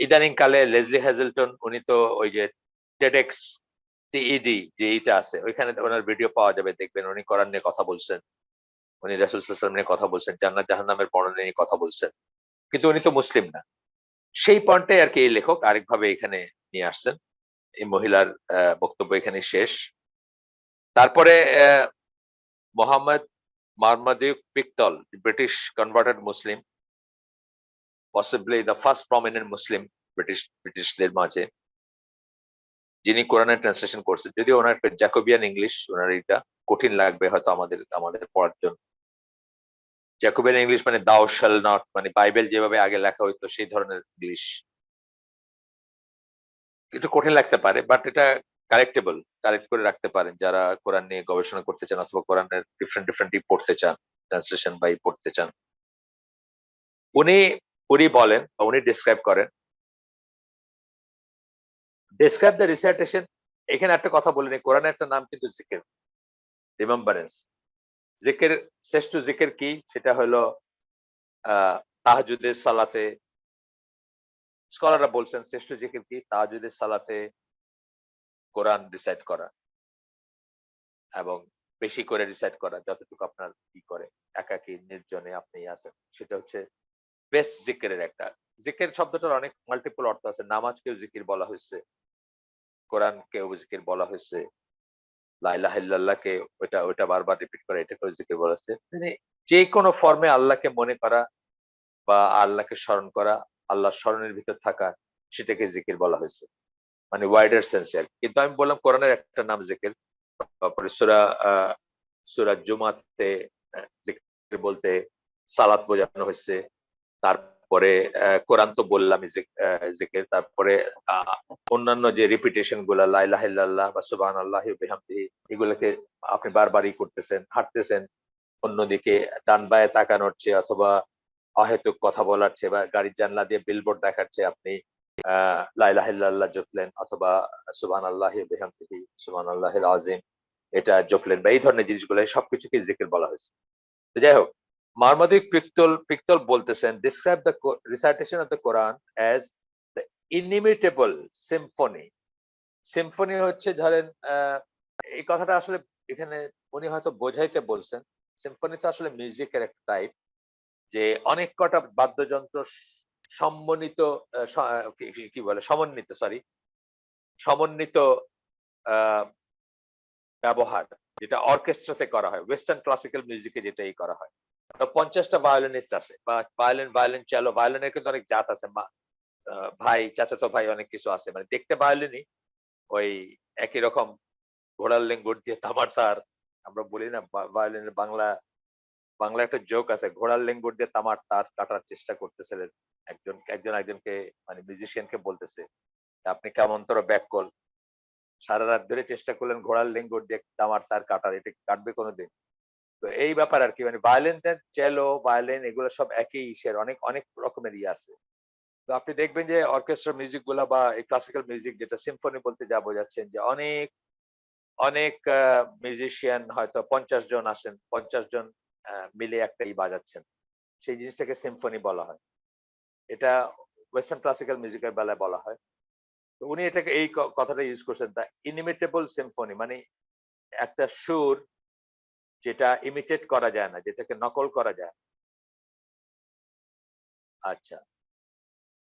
ইদানিং কালে লেসলি হ্যাজেলটন উনি তো ওই যে TEDx TED যে এইটা আছে, ওইখানে ওনার ভিডিও পাওয়া যাবে, দেখবেন উনি কোরআন নিয়ে কথা বলছেন। উনি রাসূল সাল্লাল্লাহু আলাইহি ওয়াসাল্লাম নিয়ে কথা বলছেন, জান্নাত জাহান্নামের বর্ণনা নিয়ে কথা বলছেন। কিন্তু উনি তো মুসলিম না। সেই পয়েন্টটাই আরকি এই লেখক আরেকভাবে এখানে নিয়ে আসছেন। এই মহিলার বক্তব্য এখানেই শেষ। তারপরে Muhammad Marmaduke Pickthall, British converted Muslim, possibly the first prominent Muslim ব্রিটিশদের মাঝে, যিনি কোরআনের ট্রান্সলেশন করছেন। যদিও ওনার একটা জ্যাকোবিয়ান ইংলিশ, ওনার এটা কঠিন লাগবে হয়তো আমাদের পড়ার জন্য। জ্যাকোবিয়ান ইংলিশ মানে দাও শ্যাল নট, মানে বাইবেল যেভাবে আগে লেখা হইতো সেই ধরনের ইংলিশ। একটু কঠিন লাগতে পারে, বাট এটা কারেক্টেবল, কারেক্ট করে রাখতে পারেন যারা কোরআন নিয়ে গবেষণা করতে চান, অথবা কোরআনের ডিফারেন্ট পড়তে চান, ট্রান্সলেশন বাই পড়তে চান। উনি উনি বলেন বা উনি ডিসক্রাইব করেন, describe the recitation। এখানে একটা কথা বলে নিই, কোরআনের একটা নাম কিন্তু জিকির, রিমেম্বারেন্স। জিকির, শ্রেষ্ঠ জিকির কি? সেটা হলো তাহাজ্জুদের সালাতে, স্কলাররা বলছেন শ্রেষ্ঠ জিকির কি? তাহাজ্জুদের সালাতে কোরআন রিসাইট করা, এবং বেশি করে রিসাইট করা, যতটুকু আপনার করে একাকী নির্জনে আপনি আছেন, সেটা হচ্ছে বেস্ট জিকিরের একটা। জিকির শব্দটার অনেক মাল্টিপল অর্থ আছে। নামাজকেও জিকির বলা হয়েছে, কোরআনকেও জিকির বলা হয়েছে, লা ইলাহা ইল্লাল্লাহকে ওইটা বারবার রিপিট করা, এটাকেও জিকির বলা হচ্ছে। মানে যেকোনো ফর্মে আল্লাহকে মনে করা বা আল্লাহকে স্মরণ করা, আল্লাহর স্মরণের ভিতর থাকা, সেটাকে জিকির বলা হয়েছে। মানে ওয়াইডার সেন্সে আরকি। কিন্তু আমি বললাম কোরআনের একটা নাম জিকির। তারপরে সূরা জুমাতে জিকির বলতে সালাত বোঝানো হয়েছে। তারপরে কোরআন তো বললামই জিকির। তারপরে আ অন্যান্য যে রিপিটেশন গুলা লা ইলাহা ইল্লাল্লাহ বা সুবহানাল্লাহি ওয়া বিহামদিহি, এগুলোকে আপনি বারবারই করতেছেন, হাঁটতেছেন। অন্যদিকে ডান বাঁয়ে তাকানোর চেয়ে, অথবা অহেতুক কথা বলার চেয়ে, বা গাড়ির জানলা দিয়ে বিলবোর্ড দেখার চেয়ে আপনি লা ইলাহা ইল্লাল্লাহ জপলেন, অথবা সুবহানাল্লাহি ওয়া বিহামদিহি সুবহানাল্লাহিল আযীম এটা জপলেন, বা এই ধরনের জিনিসগুলো সবকিছুকে জিকির বলা হয়েছে। তো যাই হোক, মারমাদিক পিক্তল বলতেছেন, describe the recitation of the Quran as the inimitable symphony। Symphony হচ্ছে ধরেন এই কথাটা আসলে এখানে উনি হয়তো বোঝাইতে বলছেন। সিম্ফনি তো আসলে মিউজিকের একটা টাইপ, যে অনেক কটা বাদ্যযন্ত্র সম্মিলিত কি বলে সমন্বিত, সরি, সমন্বিত আ ব্যবহার, যেটা অর্কেস্ট্রাতে করা হয়। ওয়েস্টার্ন ক্লাসিক্যাল মিউজিকে যেটাই করা হয়। তো ৫০ টা ভায়োলিনিস্ট আছে, বা ভায়োলিন, cello, ভায়োলিনের কিন্তু অনেক জাত আছে। ভাই, চাচাতো ভাই অনেক কিছু আছে। মানে দেখতে ভায়োলিনই, ওই একই রকম ঘোড়ার লেঙ্গুর দিয়ে তামার তার। আমরা বলি না ভায়োলিনের বাংলা একটা জোক আছে, ঘোড়ার লেঙ্গুর দিয়ে তামার তার কাটার চেষ্টা করতেছিলেন। একজন একজনকে, মানে মিউজিশিয়ানকে বলতেছে, আপনি কেমনতর ব্যাককল, সারারাত ধরে চেষ্টা করলেন ঘোড়ার লেঙ্গুর দিয়ে তামার তার কাটার, এটা কাটবে কোনদিন? তো এই ব্যাপার আর কি, মানে ভায়োলিন, চেলো, ভায়োলিন এগুলো সব একই ইসের, অনেক অনেক রকমের আছে। তো আপনি দেখবেন যে অর্কেস্ট্রা মিউজিক গুলা বা এই ক্লাসিক্যাল মিউজিক যেটা সিম্ফনি বলতে যা বোঝাচ্ছেন, যে অনেক অনেক মিউজিশিয়ান হয়তো ৫০ জন আসেন, ৫০ জন মিলে একটাই বাজাচ্ছেন। সেই জিনিসটাকে সিম্ফনি বলা হয়। এটা ওয়েস্টার্ন ক্লাসিক্যাল মিউজিকের বেলায় বলা হয়। তো উনি এটাকে এই কথাটা ইউজ করছেন, দ্য ইনিমিটেবল সিম্ফনি, মানে একটা সুর যেটা ইমিটেট করা যায় না, যেটাকে নকল করা যায়। আচ্ছা।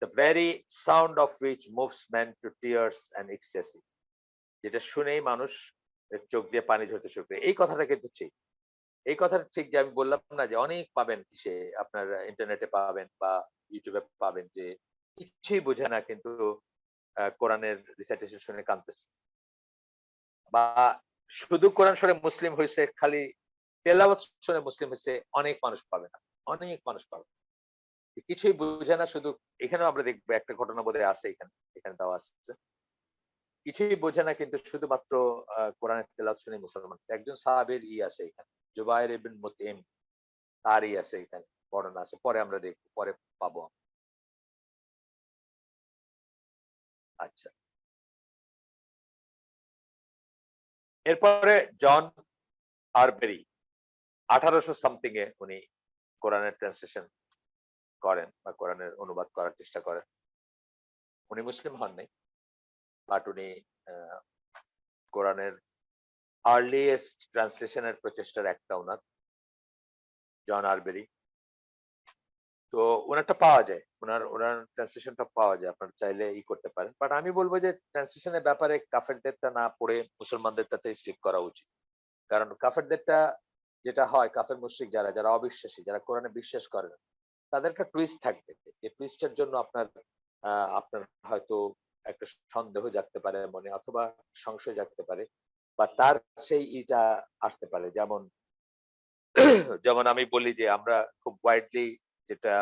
The very sound of which moves men to tears and ecstasy, যেটা শুনেই মানুষ চোখ দিয়ে পানি ঝরতে শুরু করে। এই কথাটা কিন্তু ঠিক। এই কথাটা ঠিক, যে আমি বললাম না যে অনেক পাবেন ইসে, আপনার ইন্টারনেটে পাবেন বা ইউটিউবে পাবেন, যে কিছুই বোঝে না কিন্তু কোরআনের রিসাইটেশন শুনে কাঁদতেছে। বা শুধু কোরআন শুনে মুসলিম হইছে, খালি তেলাওয়াত শুনে মুসলিম হইছে, অনেক মানুষ পাবেন। অনেক মানুষ পাবেন। কিছুই বুঝে না, শুধু এখানেও আমরা দেখব একটা ঘটনা বোধহয় আছে এখানে, এখানে দেওয়া আছে। কিছুই বোঝে না কিন্তু শুধুমাত্র কোরআনের তেলাওয়াত শুনে মুসলমান। একজন সাহাবীর আছে এখানে। জুবায়ের ইবনে মুতঈম, তারই আছে এখানে, বর্ণনা আছে। পরে আমরা দেখব, পরে পাবো। আচ্ছা। এরপরে জন আরবেরি 1800 সামথিং এ উনি কোরআনের ট্রান্সলেশন করেন বা কোরআনের অনুবাদ করার চেষ্টা করেন। উনি মুসলিম হন নাই। বাট উনি আ কোরআনের আর্লিয়েস্ট ট্রান্সলেশন এর প্রচেষ্টার একটা উনার, জন আরবেরি। তো উনারটা পাওয়া যায়। উনার ট্রান্সলেশনটা পাওয়া যায়। আপনারা চাইলে করতে পারেন। বাট আমি বলব যে ট্রান্সলেশন এর ব্যাপারে কাফেরদেরটা না পড়ে মুসলমানদেরটাতে স্টিক করা উচিত। কারণ কাফেরদেরটা যেটা হয়, কাফের মুশরিক যারা অবিশ্বাসী, যারা কোরআনে বিশ্বাস করে না, তাদের একটা টুইস্ট থাকবে। এই টুইস্টের জন্য আপনার হয়তো একটা সন্দেহ জাগতে পারে মনে, অথবা সংশয় জাগতে পারে, বা তার সেই আসতে পারে। যেমন যেমন আমি বলি যে আমরা খুব ওয়াইডলি যেটা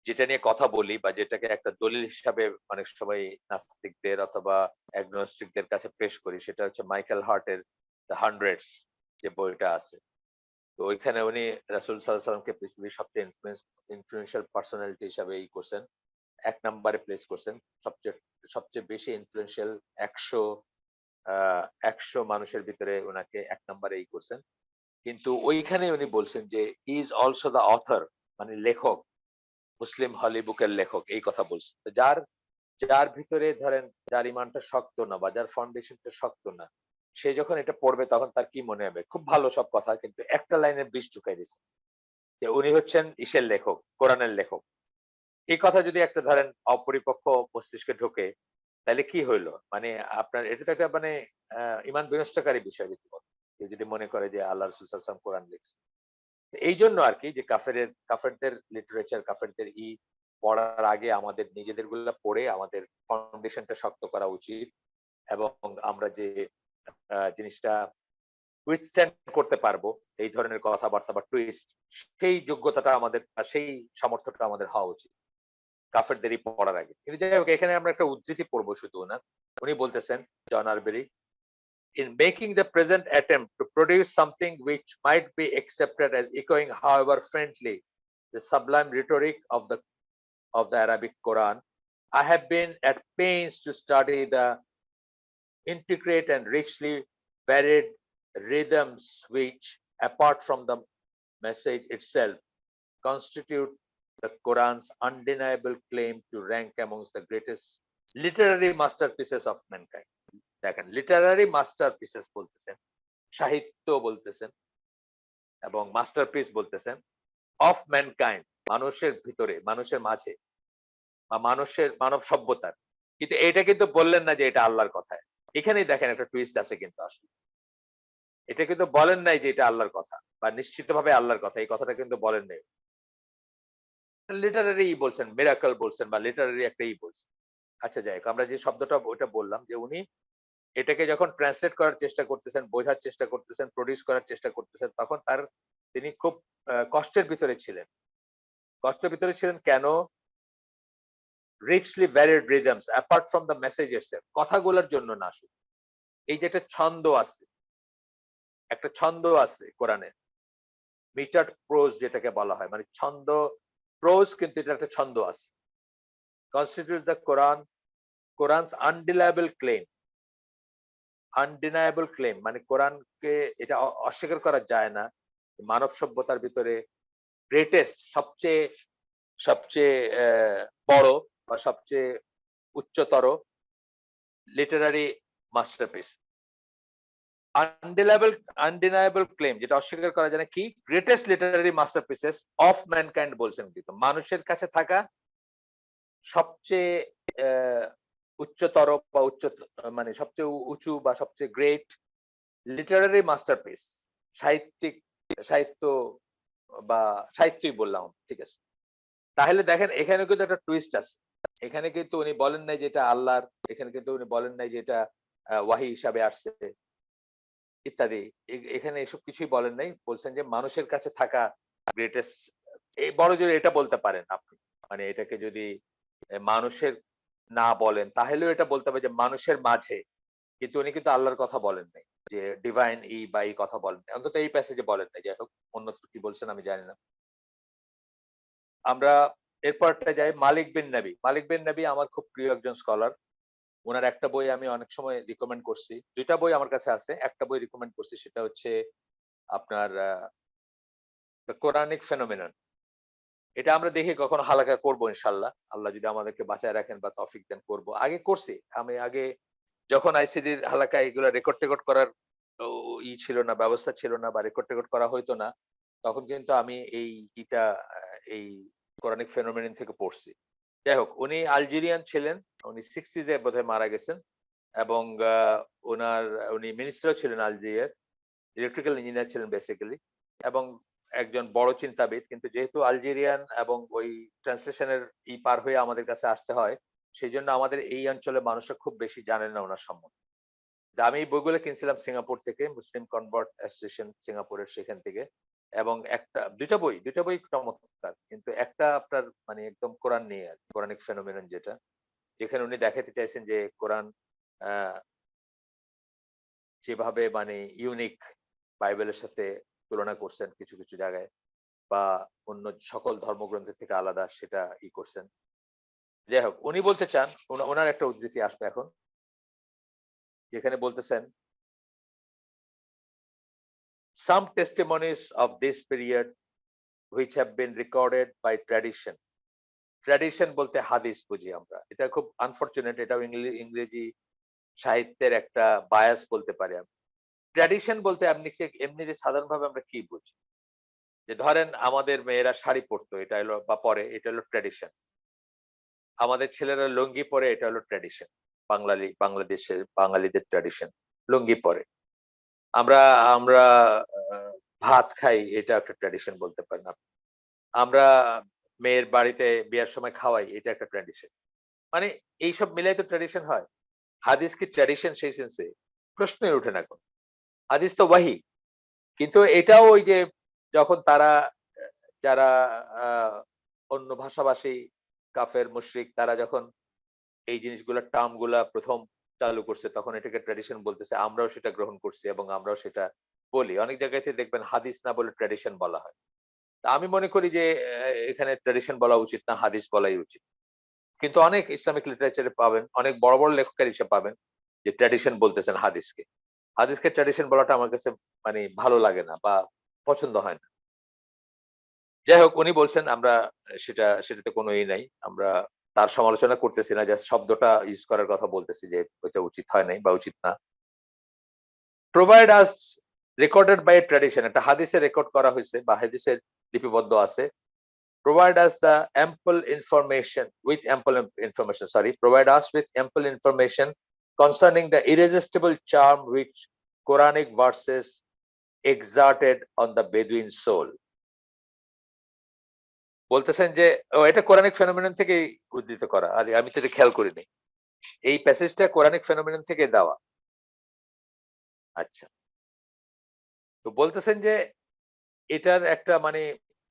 যেটা নিয়ে কথা বলি বা যেটাকে একটা দলিল হিসাবে অনেক সময় নাস্তিকদের অথবা অ্যাগনস্টিকদের কাছে পেশ করি, সেটা হচ্ছে মাইকেল হার্টের দ্য হান্ড্রেডস যে বইটা আছে। তো ওইখানে উনি রাসূল সাল্লাল্লাহু আলাইহি ওয়াসাল্লামকে পৃথিবীর সবচেয়ে ইনফ্লুয়েন্সিয়াল পার্সোনালিটি হিসাবে করছেন। ১ নাম্বারে প্লেস করছেন। সবচেয়ে সবচেয়ে বেশি ইনফ্লুয়েন্সিয়াল ১০০ আ ১০০ মানুষের ভিতরে উনাকে ১ নাম্বারে করছেন। কিন্তু ওইখানে উনি বলছেন যে হি ইস অলসো দ্য অথর, মানে লেখক, মুসলিম হলি বুকের লেখক, এই কথা বলছেন। তো যার যার ভিতরে ধরেন যার ইমানটা শক্ত না বা যার ফাউন্ডেশনটা শক্ত না, সে যখন এটা পড়বে তখন তার কি মনে হবে? খুব ভালো সব কথা, কিন্তু একটা লাইনের বিষ ঢুকাই দিছে। যে উনি হচ্ছেন ইসের লেখক, কোরআনের লেখক। এই কথা যদি একটা ধরেন অপরিপক্ক মস্তিষ্কে ঢোকে, তাইলে কি হইল? মানে আপনার এটা তো একটা মানে আ ঈমান বিনষ্টকারী বিষয় রীতিমতো। কেউ যদি মনে করে যে আল্লাহ রাসূল সাল্লাল্লাহু আলাইহি ওয়াসাল্লাম কোরআন লিখছে। এইজন্য আরকি যে কাফেরদের লিটারেচার, কাফেরদের পড়ার আগে আমাদের নিজেদের গুলা পড়ে আমাদের ফাউন্ডেশনটা শক্ত করা উচিত। এবং আমরা যে জিনিসটা উইথস্ট্যান্ড করতে পারবো, এই ধরনের কথাবার্তা বা টুইস্ট, সেই যোগ্যতাটা আমাদের সেই সামর্থ্যটা আমাদের হওয়া উচিত। কাফেরদেরই পড়ার আগে। কিন্তু যাই হোক, এখানে আমরা একটা উদ্ধৃতি পড়বো শুধু উনার। উনি বলতেছেন, জন আরবেরি, "In making the present attempt to produce something which might be accepted as echoing, however faintly, the sublime rhetoric of the Arabic Quran, I have been at pains to study the intricate and richly varied rhythms which, apart from the message itself, constitute the Quran's undeniable claim to rank amongst the greatest literary masterpieces of mankind." দেখেন, Literary মাস্টারপিসেস বলতেছেন, সাহিত্য বলতেছেন এবং masterpiece বলতেছেন, of mankind, মানুষের ভিতরে, মানুষের মাঝে বা মানব সভ্যতার। কিন্তু এটা কিন্তু বললেন না যে এটা আল্লাহর কথা। এখানেই দেখেন একটা টুইস্ট আছে কিন্তু আসলে। এটা কিন্তু বলেন নাই যে এটা আল্লাহর কথা বা নিশ্চিতভাবে আল্লাহর কথা। এই কথাটা কিন্তু বলেন নাই। লিটারারি বলছেন, মিরাকল বলছেন বা লিটারারি একটা বলছেন। আচ্ছা যাই হোক, আমরা যে শব্দটা ওইটা বললাম, যে উনি এটাকে যখন ট্রান্সলেট করার চেষ্টা করতেছেন, বোঝার চেষ্টা করতেছেন, প্রডিউস করার চেষ্টা করতেছেন, তখন তিনি খুব কষ্টের ভিতরে ছিলেন। কষ্টের ভিতরে ছিলেন কেন? richly varied rhythms apart from the message itself, কথাগুলোর জন্য না শুধু। এই যে একটা ছন্দ আছে, একটা ছন্দ আছে কোরআনে, মিটার্ড প্রোজ যেটাকে বলা হয়, মানে ছন্দ প্রোজ, কিন্তু এটা একটা ছন্দ আছে। Constitute the কোরআনস undeniable claim, undeniable claim মানে কোরআনকে এটা অস্বীকার করা যায় না। মানব সভ্যতার ভিতরে গ্রেটেস্ট, সবচেয়ে সবচেয়ে বড় বা সবচেয়ে উচ্চতর লিটারারি মাস্টারপিস। আনডিনায়েবল ক্লেম, যেটা অস্বীকার করা যায় না, কি? গ্রেটেস্ট লিটারারি মাস্টারপিসেস অফ ম্যানকাইন্ড বলছেন, কিন্তু মানুষের কাছে থাকা সবচেয়ে উচ্চতর বা মানে সবচেয়ে উঁচু বা সবচেয়ে গ্রেট লিটারারি মাস্টারপিস, সাহিত্যিক, সাহিত্য বা সাহিত্যই বললাম, ঠিক আছে। তাহলে দেখেন এখানে কিন্তু একটা টুইস্ট আছে। এখানে কিন্তু উনি বলেন নাই যে এটা আল্লাহর, এখানে কিন্তু উনি বলেন নাই যে এটা ওয়াহী হিসাবে আসছে ইত্যাদি। এখানে এসব কিছুই বলেন নাই। বলছেন যে মানুষের কাছে থাকা গ্রেটেস্ট, এই বড় জোর এটা বলতে পারেন আপনি। মানে এটাকে যদি মানুষের না বলেন তাহলেও এটা বলতে হবে যে মানুষের মাঝে। কিন্তু উনি কিন্তু আল্লাহর কথা বলেন নাই। যে ডিভাইন বা এই কথা বলেন নাই। অন্তত এই প্যাসেজে বলেন নাই। যাই হোক, অন্যত্র কি বলছেন আমি জানি না। আমরা এরপরটা যাই মালিক বিন নবী। মালিক বিন নবী আমার খুব প্রিয় একজন স্কলার। উনার একটা বই আমি অনেক সময় রিকমেন্ড করছি। ২ টা বই আমার কাছে আছে। একটা বই রিকমেন্ড করছি, সেটা হচ্ছে আপনার দ্য কোরানিক ফেনোমেনন। এটা আমরা দেখি কখনো হালকা করব ইনশাআল্লাহ। আল্লাহ যদি আমাদেরকে বাঁচায় রাখেন বা তৌফিক দেন, করব। আগে করছি। আমি আগে যখন আইসিডির হালাকা এগুলো রেকর্ড করার ও ছিল না, ব্যবস্থা ছিল না বা রেকর্ড করা হইতো না, তখন কিন্তু আমি এই কোরানিক ফেনোমেনন থেকে পড়ছি। যাই হোক, উনি আলজেরিয়ান ছিলেন। উনি 60s এ বোধহয় মারা গেছেন এবং উনার উনি মিনিস্টারও ছিলেন আলজেরিয়ার। ইলেকট্রিক্যাল ইঞ্জিনিয়ার ছিলেন বেসিক্যালি, এবং একজন বড় চিন্তাবিদ। কিন্তু যেহেতু আলজেরিয়ান এবং ওই ট্রান্সলেশনের পার হয়ে আমাদের কাছে আসতে হয়, সেজন্য আমাদের এই অঞ্চলের মানুষরা খুব বেশি জানেন না উনার সম্বন্ধে। আমি এই বইগুলো কিনছিলাম সিঙ্গাপুর থেকে, মুসলিম কনভার্ট অ্যাসোসিয়েশন সিঙ্গাপুরের, সেখান থেকে। এবং ২ টা বই চমৎকার। কিন্তু একটা আপনার মানে একদম কোরআন নিয়ে আরকি, কোরানিক ফেনোমেনন যেটা। যেখানে উনি দেখাতে চাইছেন যে কোরআন আ যেভাবে মানে ইউনিক বাইবেলের সাথে তুলনা করছেন কিছু জায়গায়, বা অন্য সকল ধর্মগ্রন্থের থেকে আলাদা, সেটা করছেন। যাই হোক, উনি বলতে চান, উনার একটা উদ্ধৃতি আসবে এখন, যেখানে বলতেছেন, "Some testimonies of this period which have been recorded by tradition." Tradition বলতে হাদিস বুঝি আমরা। এটা খুব আনফরচুনেট, এটাও ইংরেজি সাহিত্যের একটা বায়াস বলতে পারি আমরা। ট্র্যাডিশন বলতে এমনি যে সাধারণভাবে আমরা কি বুঝি? যে ধরেন আমাদের মেয়েরা শাড়ি পরতো, এটা হলো বা পরে, এটা হলো ট্র্যাডিশন। আমাদের ছেলেরা লুঙ্গি পরে, এটা হলো ট্র্যাডিশন। বাংলাদেশের বাঙালিদের ট্র্যাডিশন। লুঙ্গি পরে। আমরা আমরা আ ভাত খাই, এটা একটা ট্র্যাডিশন বলতে পারেন আপনি। আমরা মেয়ের বাড়িতে বিয়ার সময় খাওয়াই, এটা একটা ট্র্যাডিশন। মানে এইসব মিলাই তো ট্র্যাডিশন হয়। হাদিস কি ট্র্যাডিশন সেই সেন্সে? প্রশ্নই ওঠে না এখন। হাদিস তো ওয়াহী। কিন্তু এটাও ওই যে যখন তারা যারা আ অন্য ভাষাভাষী কাফের, মুশরিক, তারা যখন এই জিনিসগুলা টার্ম গুলা ১ম চালু করছে, তখন এটাকে ট্র্যাডিশন বলতেছে। আমরাও সেটা গ্রহণ করছি এবং আমরাও সেটা বলি। অনেক জায়গাতে দেখবেন হাদিস না বলে ট্র্যাডিশন বলা হয়। তা আমি মনে করি যে এখানে ট্র্যাডিশন বলা উচিত না, হাদিস বলাই উচিত। কিন্তু অনেক ইসলামিক লিটারেচারে পাবেন, অনেক বড় লেখকের হিসেবে পাবেন যে ট্র্যাডিশন বলতেছেন হাদিসকে। হাদিসকে ট্র্যাডিশন বলাটা আমার কাছে মানে ভালো লাগে না বা পছন্দ হয় না। যাই হোক, উনি বলছেন, আমরা সেটাতে কোনো নাই। আমরা তার সমালোচনা করতেছি না। জাস্ট শব্দটা ইউস করার কথা বলতেছি যে ওইটা উচিত হয় নাই বা উচিত না। Provide us recorded by a tradition, একটা হাদিসে রেকর্ড করা হইছে বা হাদিসে লিপিবদ্ধ আছে। Provide us the ample information with ample information, sorry, provide us with ample information concerning the irresistible charm which Quranic verses exerted on the Bedouin soul. বলতেছেন যে এটা কোরানিক ফেনোমেনন থেকেই উদ্ধৃত করা। আর আমি তো এটা খেয়াল করিনি। এই প্যাসেজটা কোরানিক ফেনোমেনন থেকে দেওয়া। আচ্ছা। তো বলতেছেন যে এটার একটা মানে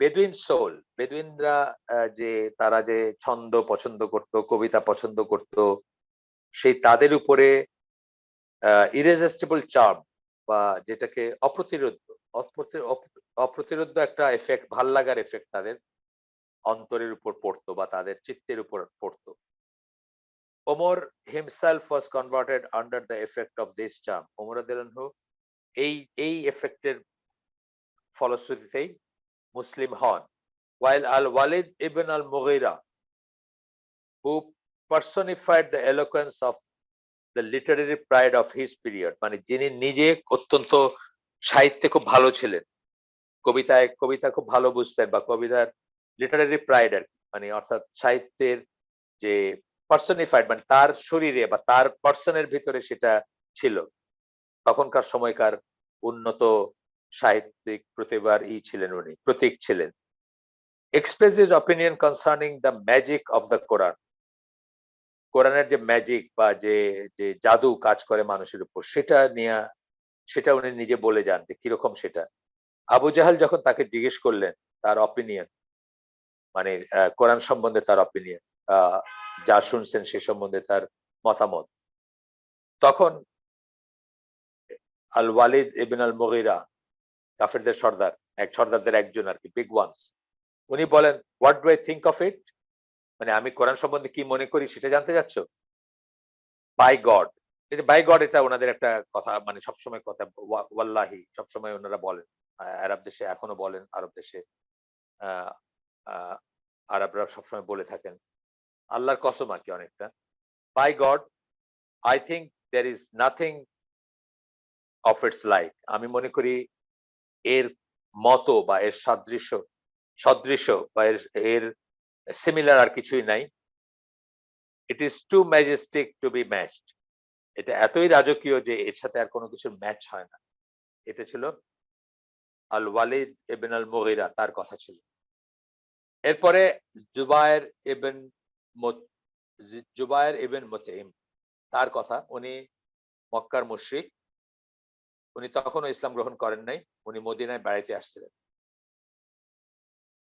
বেদুইন সোল, বেদুইনরা যে তারা যে ছন্দ পছন্দ করত, কবিতা পছন্দ করত, সেই তাদের উপরে ইরেজিস্টিবল চার্ম, বা যেটাকে অপ্রতিরোধ্য একটা এফেক্ট, ভাল লাগার এফেক্ট তাদের অন্তরের উপর পড়তো বা তাদের চিত্তের উপর পড়তো। Omar himself was converted under the effect of this charm. Omar রাদিয়াল্লাহু আনহু এই এই এফেক্টের ফলশ্রুতিতেই মুসলিম হন। While Al-Walid ibn al-Mughira, who personified the eloquence of the literary pride of his period, মানে যিনি নিজে অত্যন্ত সাহিত্যে খুব ভালো ছিলেন, কবিতা খুব ভালো বুঝতেন বা কবিতার লিটারারি প্রাইড আর কি, মানে অর্থাৎ সাহিত্যের যে পার্সনিফাইড মানে তার শরীরে বা তার পার্সনের ভিতরে সেটা ছিল, তখনকার সময়কার উন্নত সাহিত্যিক প্রতিভার ছিলেন, উনি প্রতীক ছিলেন। Express his opinion concerning the magic of the Quran, কোরআনের যে ম্যাজিক বা যে যে জাদু কাজ করে মানুষের উপর, সেটা উনি নিজে বলে যান যে কিরকম সেটা। আবু জাহেল যখন তাকে জিজ্ঞেস করলেন তার অপিনিয়ন, মানে কোরআন সম্বন্ধে তার অপিনিয়ন, যা শুনছেন সে সম্বন্ধে তার মতামত, তখন আল ওয়ালিদ ইবন আল মুগিরা, কাফেরদের সর্দার, সর্দারদের একজন আর কি, বিগ ওয়ান্স, উনি বলেন, what do I think of it, মানে আমি কোরআন সম্বন্ধে কি মনে করি সেটা জানতে চাচ্ছ? বাই গড, বাই গড এটা ওনাদের একটা কথা, মানে সবসময় কথা, ওয়াল্লাহি সবসময় ওনারা বলেন, আরব দেশে এখনো বলেন, আরব দেশে আহ আহ আরবরা সবসময় বলে থাকেন, আল্লাহর কসম আর কি অনেকটা, by God I think there is nothing of its like, আমি মনে করি এর মতো বা এর সদৃশ্য বা এর সিমিলার আর কিছুই নাই। It is too majestic to be matched, এটা এতই রাজকীয় যে এর সাথে আর কোনো কিছুর ম্যাচ হয় না। এটা ছিল আল ওয়ালিদ ইবন আল মুগিরা, তার কথা ছিল। এরপরে জুবায়ের ইবন মুতঈম, তার কথা, উনি মক্কার মুশরিক, উনি তখনও ইসলাম গ্রহণ করেন নাই, উনি মদিনায় বেড়াইতে আসছিলেন।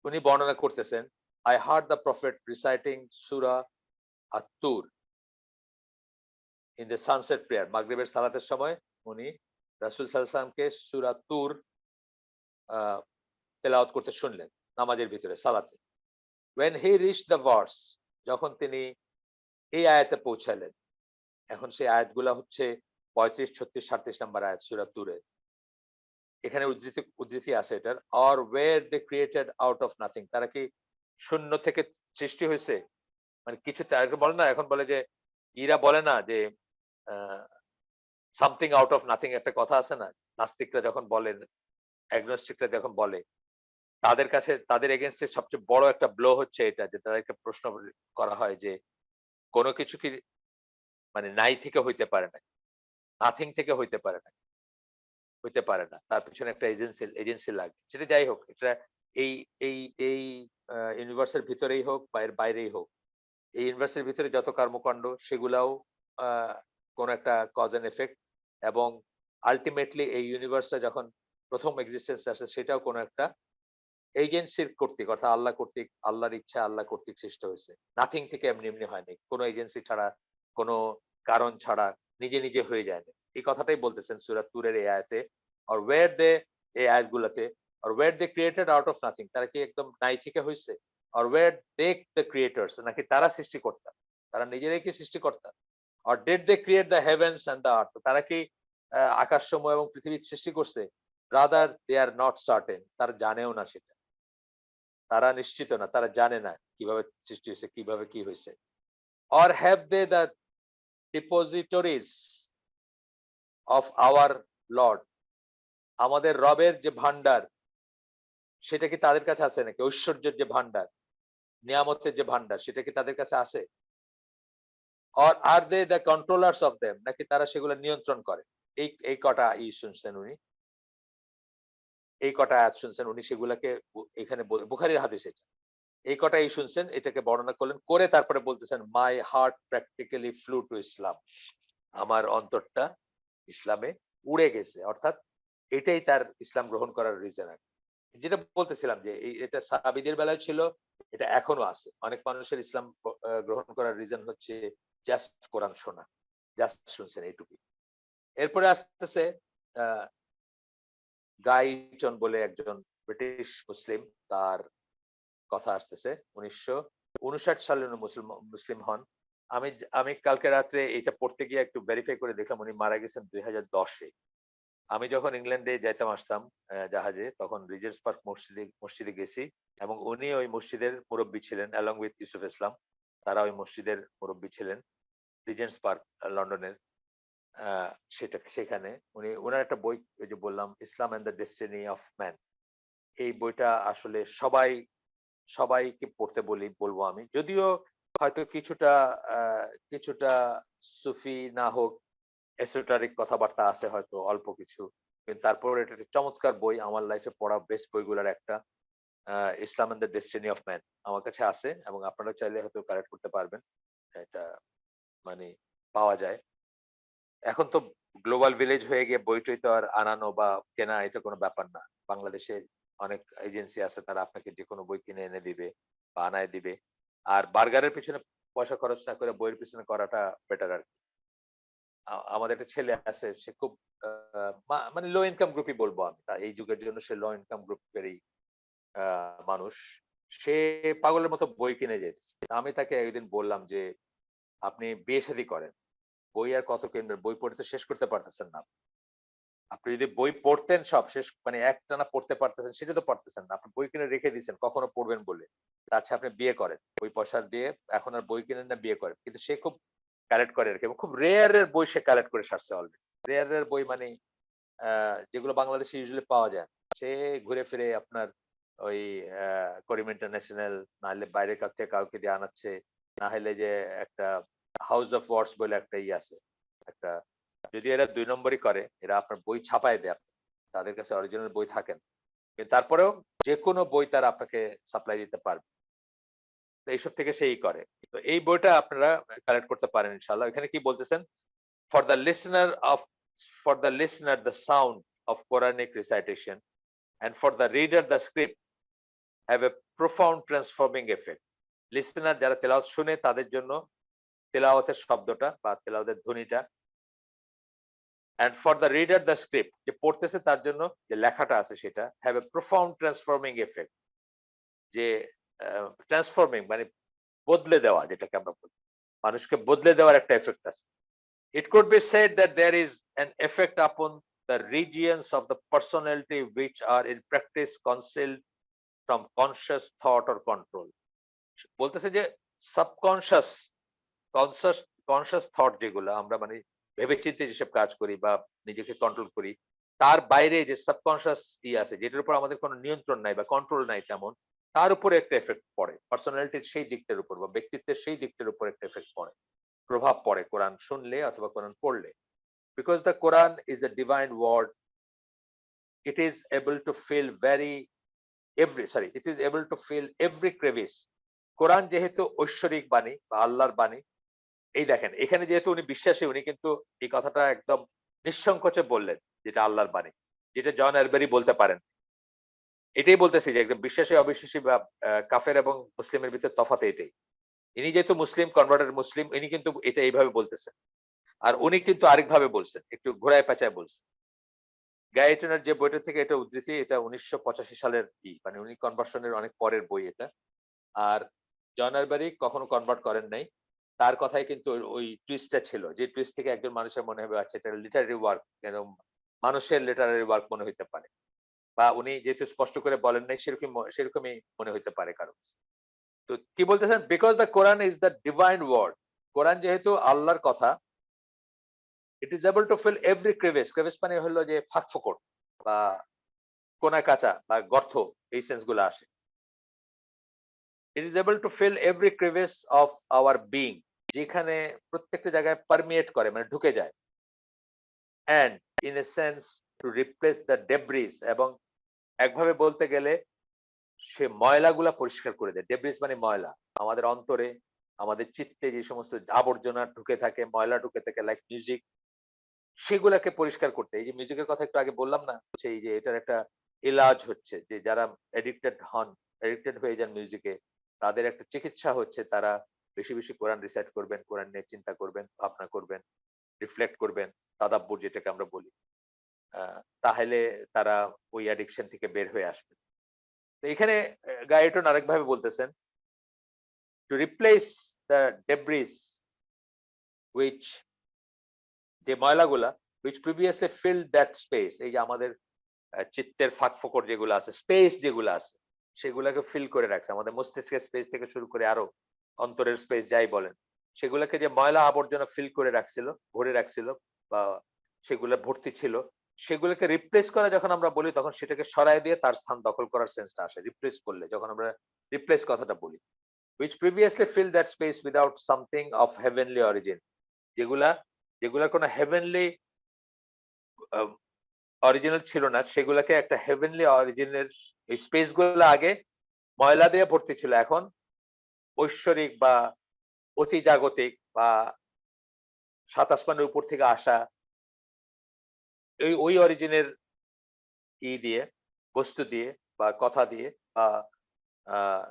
উনি বর্ণনা করতেছেন, I heard the prophet reciting Surah At-Tur in the sunset prayer, মাগরিবের সালাতের সময় উনি রাসূল সাল্লাল্লাহু আলাইহি ওয়াসাল্লামকে সূরা তুর তেলাওয়াত করতে শুনলেন নামাজের ভিতরে সালাতে। When he reached the verse, যখন তিনি এই আয়াতে পৌঁছালেন, এখন সেই আয়াতগুলা হচ্ছে 35, 36, 37 নাম্বার আয়াত সূরা তুরের। এখানে উদ্ধৃতি আছে এটার, or were they created out of nothing, তারা কি শূন্য থেকে সৃষ্টি হয়েছে, মানে কিছু বলে না, এখন বলে যে ইরা বলে না যে সামথিং আউট অফ নাথিং, একটা কথা আছে না, নাস্তিকরা যখন বলেন, অ্যাগনস্টিকরা যখন বলে, তাদের কাছে তাদের এগেইনস্টে সবচেয়ে বড় একটা ব্লো হচ্ছে এটা, যে তাদেরকে প্রশ্ন করা হয় যে কোনো কিছু কি মানে নাই থেকে হইতে পারে না, নাথিং থেকে হইতে পারে না, হইতে পারে না, তার পিছনে একটা এজেন্সি লাগে। সেটা যাই হোক, এটা এই এই এই ইউনিভার্সের ভিতরেই হোক বা এর বাইরেই হোক, এই ইউনিভার্সের ভিতরে যত কর্মকাণ্ড সেগুলাও কোন একটা কজ এন্ড এফেক্ট, এবং আলটিমেটলি এই ইউনিভার্সটা যখন প্রথম এক্সিস্টেন্স আসে সেটাও কোন একটা এজেন্সির কর্তৃক, অর্থাৎ আল্লাহ কর্তৃক, আল্লাহর ইচ্ছা, আল্লাহ কর্তৃক সৃষ্ট হয়েছে। নাথিং থেকে এমনি হয়নি, কোনো এজেন্সি ছাড়া, কোনো কারণ ছাড়া নিজে নিজে হয়ে যায় না। এই কথাটাই বলতেছেন সূরা তুরের এই আয়াতে, আর ওয়্যার দে, এই আয়াতগুলোতে, or were they created out of nothing, তারা কি একদম নাই থেকে হয়েছে, or were they the creators, নাকি তারা সৃষ্টিকর্তা, তারা নিজেরাই কি সৃষ্টিকর্তা, or did they create the heavens and the earth, তারা কি আকাশসমূহ এবং পৃথিবী সৃষ্টি করছে, rather they are not certain, তারা জানেও না সেটা, তারা নিশ্চিত না, তারা জানে না কিভাবে সৃষ্টি হয়েছে, কিভাবে কি হয়েছে। or have they the depositories of our Lord, আমাদের রবের যে ভান্ডার সেটা কি তাদের কাছে আছে নাকি, ঐশ্বর্যের যে ভান্ডার, নিয়ামতের যে ভান্ডার, সেটা কি তাদের কাছে আছে, or are they the controllers of them, নাকি তারা সেগুলো নিয়ন্ত্রণ করে। এই কটা শুনছেন উনি, এই কটা আয়াত শুনছেন উনি, সেগুলাকে এখানে বুখারীর হাদিস এটা, এই কটা শুনছেন, এটাকে বর্ণনা করলেন করে তারপরে বলতেছেন, my heart practically flu two ইসলাম, আমার অন্তরটা ইসলামে উড়ে গেছে, অর্থাৎ এটাই তার ইসলাম গ্রহণ করার রিজন। যেটা বলতেছিলাম যে এটা সাহাবীদের বেলায় ছিল, এটা এখনো আছে। অনেক মানুষের ইসলাম গ্রহণ করার রিজন হচ্ছে জাস্ট কোরআন শোনা, জাস্ট শুনছেন এইটুকুই। এরপরে আসতেছে গাই ইটন বলে একজন ব্রিটিশ মুসলিম, তার কথা আসতেছে। ১৯৫৯ সালে উনি মুসলিম হন। আমি কালকে রাত্রে এটা পড়তে গিয়ে একটু ভেরিফাই করে দেখলাম উনি মারা গেছেন ২০১০ এ। আমি যখন ইংল্যান্ডে যাইতাম আসতাম জাহাজে, তখন রিজেন্টস পার্ক মসজিদে গেছি এবং উনি ওই মসজিদের মুরব্বি ছিলেন অ্যালং উইথ ইউসুফ ইসলাম। তারা ওই মসজিদের মুরব্বি ছিলেন। রিজেন্টস পার্ক লন্ডনের। আ সেখানে উনার একটা বই, ওই যে বললাম 'Islam and the destiny of man'. এই বইটা আসলে সবাইকে পড়তে বলবো আমি। যদিও হয়তো আ কিছুটা সুফি না হোক, এসোটারিক কথাবার্তা আছে হয়তো অল্প কিছু। কিন্তু তারপরেও এটা একটা চমৎকার বই। আমার লাইফে পড়া বেস্ট বইগুলোর একটা। আ 'Islam and the destiny of man' আমার কাছে আছে এবং আপনারাও চাইলে হয়তো কালেক্ট করতে পারবেন। এটা মানে পাওয়া যায়। এখন তো গ্লোবাল ভিলেজ হয়ে গিয়ে বই-টই তো আর আনানো বা কেনা এটা কোনো ব্যাপার না। বাংলাদেশে অনেক এজেন্সি আছে, তারা আপনাকে যেকোনো বই কিনে এনে দিবে বা আনায় দিবে। আর বার্গারের পেছনে পয়সা খরচ না করে বইয়ের পেছনে করাটা বেটার আরকি। আমাদের একটা ছেলে আছে, সে খুব আ মানে লো ইনকাম গ্রুপই বলবো আমি। এই যুগের জন্য সে লো ইনকাম গ্রুপেরই আ মানুষ। সে পাগলের মতো বই কিনে যাইতেছে। আমি তাকে একদিন বললাম যে, "আপনি বিয়ে-শাদী করেন। বই আর কত কিনবেন? বই পড়ে তো শেষ করতে পারতেছেন না।" আপনি যদি বই পড়তেন সব শেষ, মানে একটানা পড়তে পারতেছেন, সেটা তো পারতেছেন না। আপনি বই কিনে রেখে দিছেন কখনো পড়বেন বলে। তার চেয়ে আপনি বিয়ে করেন। ওই পয়সা দিয়ে এখন আর বই কিনেন না, বিয়ে করেন। কিন্তু সে খুব কালেক্ট করে আরকি এবং খুব রেয়ার এর বই সে কালেক্ট করে সারছে অলরেডি। রেয়ার এর বই মানে আ যেগুলো বাংলাদেশে ইউজুয়ালি পাওয়া যায় না। সে ঘুরে ফিরে আপনার ওই করিম ইন্টারন্যাশনাল, নাহলে বাইরের থেকে কাউকে দিয়ে আনাচ্ছে। না হলে যে একটা হাউস অফ ওয়ার্ডস বলে একটা আছে। একটা, যদিও এরা ২ নম্বরই করে। এরা আপনার বই ছাপায় দেয়। তাদের কাছে অরিজিনাল বই থাকে না। কিন্তু তারপরেও যেকোনো বই তারা আপনাকে সাপ্লাই দিতে পারবে। তো এইসব থেকে সেই করে। তো এই বইটা আপনারা কালেক্ট করতে পারেন ইনশাআল্লাহ। এখানে কি বলতেছেন? For the listener of for the listener the sound of Quranic recitation, and for the reader the script have a profound transforming effect. Listener যারা তেলাওয়াত শুনে তাদের জন্য তেলাওয়াতের শব্দটা বা তেলাওয়াতের ধ্বনিটা, and for the reader the script, যে পড়তেছে তার জন্য যে লেখাটা আছে সেটা have a profound transforming effect, যে ট্রান্সফর্মিং মানে বদলে দেওয়া, যেটাকে আমরা বলি। মানুষকে বদলে দেওয়ার একটা এফেক্ট আছে। It could be said that there is an effect upon the regions of the personality which are in practice concealed from conscious thought or control. বলতেছে যে সাবকনশিয়াস, কনসাস কনশিয়াস থট যেগুলো আমরা মানে ভেবেচিন্তে যেসব কাজ করি বা নিজেকে কন্ট্রোল করি, তার বাইরে যে সাবকনশিয়াস আছে যেটার উপর আমাদের কোনো নিয়ন্ত্রণ নাই বা কন্ট্রোল নাই তেমন, তার উপরে একটা এফেক্ট পড়ে। পার্সোনালিটির সেই দিকটার উপর বা ব্যক্তিত্বের সেই দিকটার উপর একটা এফেক্ট পড়ে। প্রভাব পড়ে কোরআন শুনলে অথবা কোরআন পড়লে। Because the Quran is the divine word, it is able to fill it is able to fill every crevice. কোরআন যেহেতু ঐশ্বরিক বাণী বা আল্লাহর বাণী, এই দেখেন এখানে যেহেতু উনি বিশ্বাসী, উনি কিন্তু এই কথাটা একদম নিঃসংকোচে বললেন যেটা আল্লাহর বাণী, যেটা জন এলবেরি বলতে পারেন। এটাই বলতেছি যে একদম বিশ্বাসী অবিশ্বাসী বা কাফের এবং মুসলিমের ভিতরে তফাৎ এটাই। ইনি যেহেতু মুসলিম, কনভার্টেড মুসলিম, ইনি কিন্তু এটা এইভাবে বলতেছেন। আর উনি কিন্তু আরেকভাবে বলছেন, একটু ঘোরায় পেঁচায় বলছেন। গাইটনের যে বইটা থেকে এটা উদ্ধৃতি, এটা ১৯৮৫ সালের মানে উনি কনভার্সন এর অনেক পরের বই এটা। আর জন এলবারি কখনো কনভার্ট করেন নাই। তার কথায় কিন্তু ওই টুইস্ট টা ছিল। যে টুইস্ট থেকে একজন মানুষের মনে হবে আচ্ছা এটা লিটারেরি ওয়ার্ক, এরকম মানুষের লিটারেরি ওয়ার্ক মনে হইতে পারে। বা উনি যেহেতু স্পষ্ট করে বলেন নাই সেরকমই মনে হইতে পারে কারো কাছে। তো কি বলতেছেন? Because the Quran is the divine word. কোরআন যেহেতু আল্লাহর কথা, it is able to fill every crevice. crevice মানে হলো যে ফাঁক-ফোকর বা কোনা-কাচা বা গর্ত, এই সেন্স গুলো আসে। It is able to fill every crevice of our being, যেখানে প্রত্যেকটা জায়গায় পারমিয়েট করে মানে ঢুকে যায়। And in a sense to replace the debris, এবং একভাবে বলতে গেলে সে ময়লাগুলা পরিষ্কার করে দেয়। ডেব্রিস মানে ময়লা। আমাদের অন্তরে, আমাদের চিত্তে যে সমস্ত আবর্জনা ঢুকে থাকে, ময়লা ঢুকে থাকে লাইক মিউজিক, সেগুলাকে পরিষ্কার করতে। এই যে মিউজিকের কথা একটু আগে বললাম না? সেই যে এটার একটা ইলাজ হচ্ছে যে যারা এডিক্টেড হয়ে যান মিউজিকে, তাদের একটা চিকিৎসা হচ্ছে তারা বেশি, বেশি কোরআন রিসাইট করবেন, কোরআন নিয়ে চিন্তা করবেন, ভাবনা করবেন, রিফ্লেক্ট করবেন, তাদাব্বুর যেটাকে আমরা বলি। তাহলে তারা ওই অ্যাডিকশন থেকে বের হয়ে আসবে। তো এখানে গাইটন আরেকভাবে বলতেছেন, to replace the debris which, যে ময়লাগুলা which previously filled that space, এই যে আমাদের চিত্তের ফাঁকফোকর যেগুলো আছে, স্পেস যেগুলো আছে, সেগুলাকে ফিল করে রাখছে। আমাদের মস্তিষ্কের স্পেস থেকে শুরু করে আরো অন্তরের স্পেস যাই বলেন, সেগুলাকে যে ময়লা আবর্জনা ফিল করে রাখছিল, ভরে রাখছিল বা সেগুলা ভর্তি ছিল, সেগুলোকে রিপ্লেস করা যখন আমরা বলি তখন সেটাকে সরায় দিয়ে তার স্থান দখল করার সেন্সটা আসে রিপ্লেস করলে, যখন আমরা রিপ্লেস কথাটা বলি। which previously filled that space without something of heavenly origin, যেগুলা যেগুলার কোনো হেভেনলি অরিজিনাল ছিল না, সেগুলাকে একটা হেভেনলি অরিজিনের, এই স্পেস গুলো আগে ময়লা দিয়ে ভর্তি ছিল, এখন ঐশ্বরিক বা অতি জাগতিক বা সাত আসমানের উপর থেকে আসা ওই অরিজিনের দিয়ে, বস্তু দিয়ে বা কথা দিয়ে বা আহ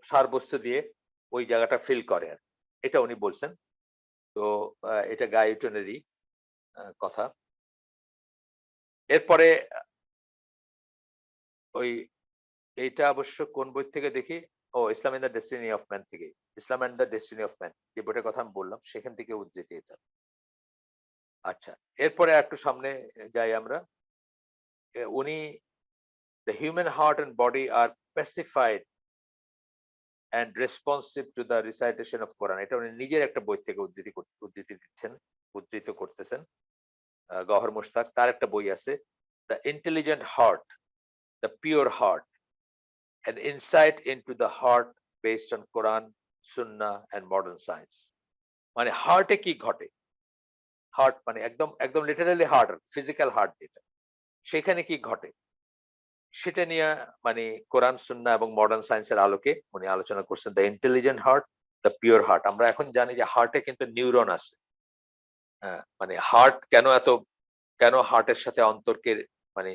সার বস্তু দিয়ে ওই জায়গাটা ফিল করে আর এটা উনি বলছেন। তো এটা গাইটনেরই কথা। এরপরে ওই এইটা অবশ্য কোন বই থেকে দেখি, ও Islam and the destiny of man থেকে, Islam and the destiny of man যে বইটার কথা আমি বললাম সেখান থেকে উদ্ধৃতি এটা। আচ্ছা, এরপরে একটু সামনে যাই আমরা। উনি, the human heart and body are pacified and responsive to the recitation of Quran, এটা উনি নিজের একটা বই থেকে উদ্ধৃতি দিচ্ছেন, উদ্ধৃত করতেছেন। গহর মুশতাক তার একটা বই আছে, the intelligent heart, the pure heart, an insight into the heart based on Quran, Sunnah and modern science, মানে হার্টে কি ঘটে, হার্ট মানে একদম একদম লিটারালি হার্ট, ফিজিক্যাল হার্ট যেটা, সেখানে কি ঘটে সেটা নিয়ে মানে কোরআন, সুন্নাহ এবং মডার্ন সায়েন্সের আলোকে উনি আলোচনা করছেন। The intelligent heart, the pure heart. আমরা এখন জানি যে হার্টে কিন্তু নিউরন আছে। হ্যাঁ, মানে হার্ট কেন হার্টের সাথে অন্তরকে মানে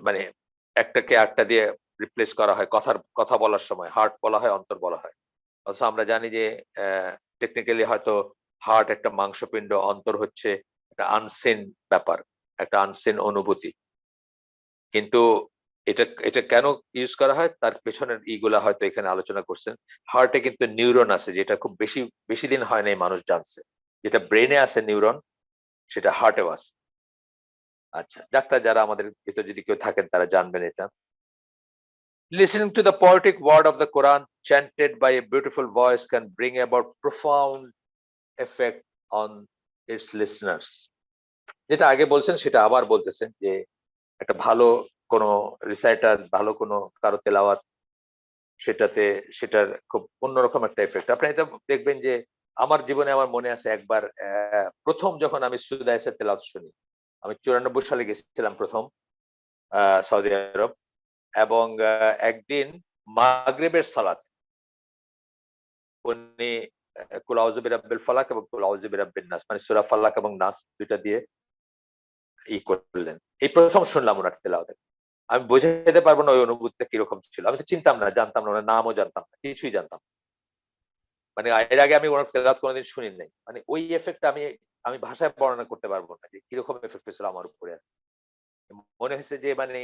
মানে একটাকে আরেকটা দিয়ে রিপ্লেস করা হয়, কথা বলার সময় হার্ট বলা হয়, অন্তর বলা হয়। অথচ আমরা জানি যে টেকনিক্যালি হয়তো হার্ট একটা মাংসপিণ্ড, অন্তর হচ্ছে একটা আনসিন ব্যাপার, একটা আনসিন অনুভূতি। কিন্তু এটা এটা কেন ইউজ করা হয় তার পেছনের ইগুলা হয়তো এখানে আলোচনা করছেন। হার্টে কিন্তু নিউরন আছে যেটা খুব বেশি দিন হয় নাই মানুষ জানছে। যেটা ব্রেইনে আছে নিউরন, সেটা হার্টেও আছে। আচ্ছা, ডাক্তার যারা আমাদের ভিতর যদি কেউ থাকেন তারা জানবেন এটা। Listening to the poetic word of the Quran chanted by a beautiful voice can bring about profound effect on its listeners. যেটা আগে বলছেন সেটা আবার বলতেছেন যে একটা ভালো কোনো রিসাইটার, ভালো কোনো কারো তেলাওয়াত, সেটার খুব অন্যরকম একটা ইফেক্ট। আপনি এটা দেখবেন যে আমার জীবনে আমার মনে আছে একবার প্রথম যখন আমি সুদাইসের তেলাওয়াত শুনি, আমি 94 সালে গেছিলাম প্রথম সৌদি আরব, এবং একদিন মাগরিবের সালাত উনি কুল আউযু বিরাব্বিল ফালাক এবং কুল আউযু বিরাব্বিন নাস, মানে সূরা ফালাক এবং নাস ২ টা দিয়ে করলেন। এই প্রথম শুনলাম উনার তেলাওয়াত। আমি বোঝাতে পারব না ওই অনুভূতিটা কিরকম ছিল। আমি তো চিনতাম না, জানতাম না, উনার নামও জানতাম না, কিছুই জানতাম না। মানে এর আগে আমি ওনার তেলাওয়াত কোনদিন শুনি নাই। মানে ওই ইফেক্ট আমি আমি ভাষায় বর্ণনা করতে পারব না যে কিরকম ইফেক্ট হয়েছিল আমার উপরে। মনে হয়েছে যে মানে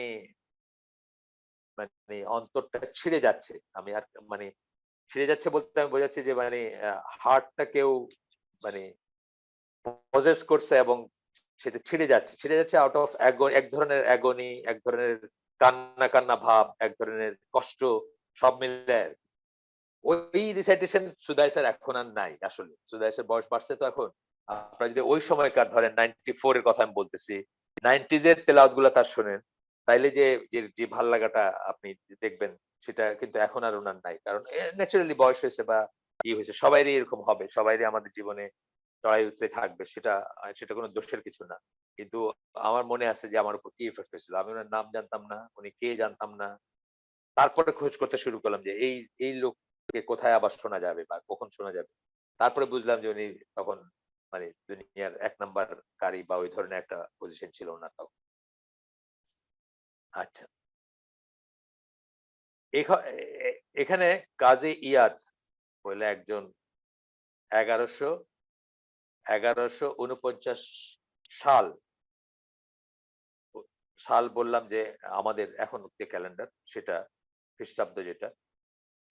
অন্তরটা ছিঁড়ে যাচ্ছে। আমি আর মানে ছিঁড়ে যাচ্ছে বলতে আমি বোঝাচ্ছি যে মানে হার্টটা কেউ মানে পজেস করছে এবং সেটা ছিঁড়ে যাচ্ছে আউট অফ এক ধরনের অ্যাগনি, এক ধরনের কান্না ভাব, এক ধরনের কষ্ট, সব মিলে ওই রিসাইটেশন সুদাইসের এখন আর নাই আসলে। সুদাইসের বয়স বাড়ছে তো এখন। আপনারা যদি ওই সময়কার ধরেন 94 এর কথা আমি বলতেছি, 90s এর তেলাওয়াত গুলা তার শোনেন, তাইলে যে ভাল লাগাটা আপনি দেখবেন সেটা কিন্তু এখন আর উনার নাই। কারণ ন্যাচারালি বয়স হয়েছে বা হয়েছে, সবাইরই এরকম হবে। সবাইরই আমাদের জীবনে চড়াই উতরাই থাকবে। সেটা কোন দোষের কিছু না। কিন্তু আমার মনে আছে যে আমার উপর কি ইফেক্ট হয়েছিল। আমি উনার নাম জানতাম না, উনি কে জানতাম না। তারপরে খোঁজ করতে শুরু করলাম যে এই লোককে কোথায় আবার শোনা যাবে বা কখন শোনা যাবে। তারপরে বুঝলাম যে উনি তখন মানে দুনিয়ার ১ নাম্বার কারি বা ওই ধরনের একটা পজিশন ছিল উনার তখন। আচ্ছা। এখ এ এ এখানে কাজী ইয়াদ বলে একজন ১১৪৯ সাল সাল বললাম যে আমাদের এখন যে ক্যালেন্ডার সেটা খ্রিস্টাব্দ যেটা,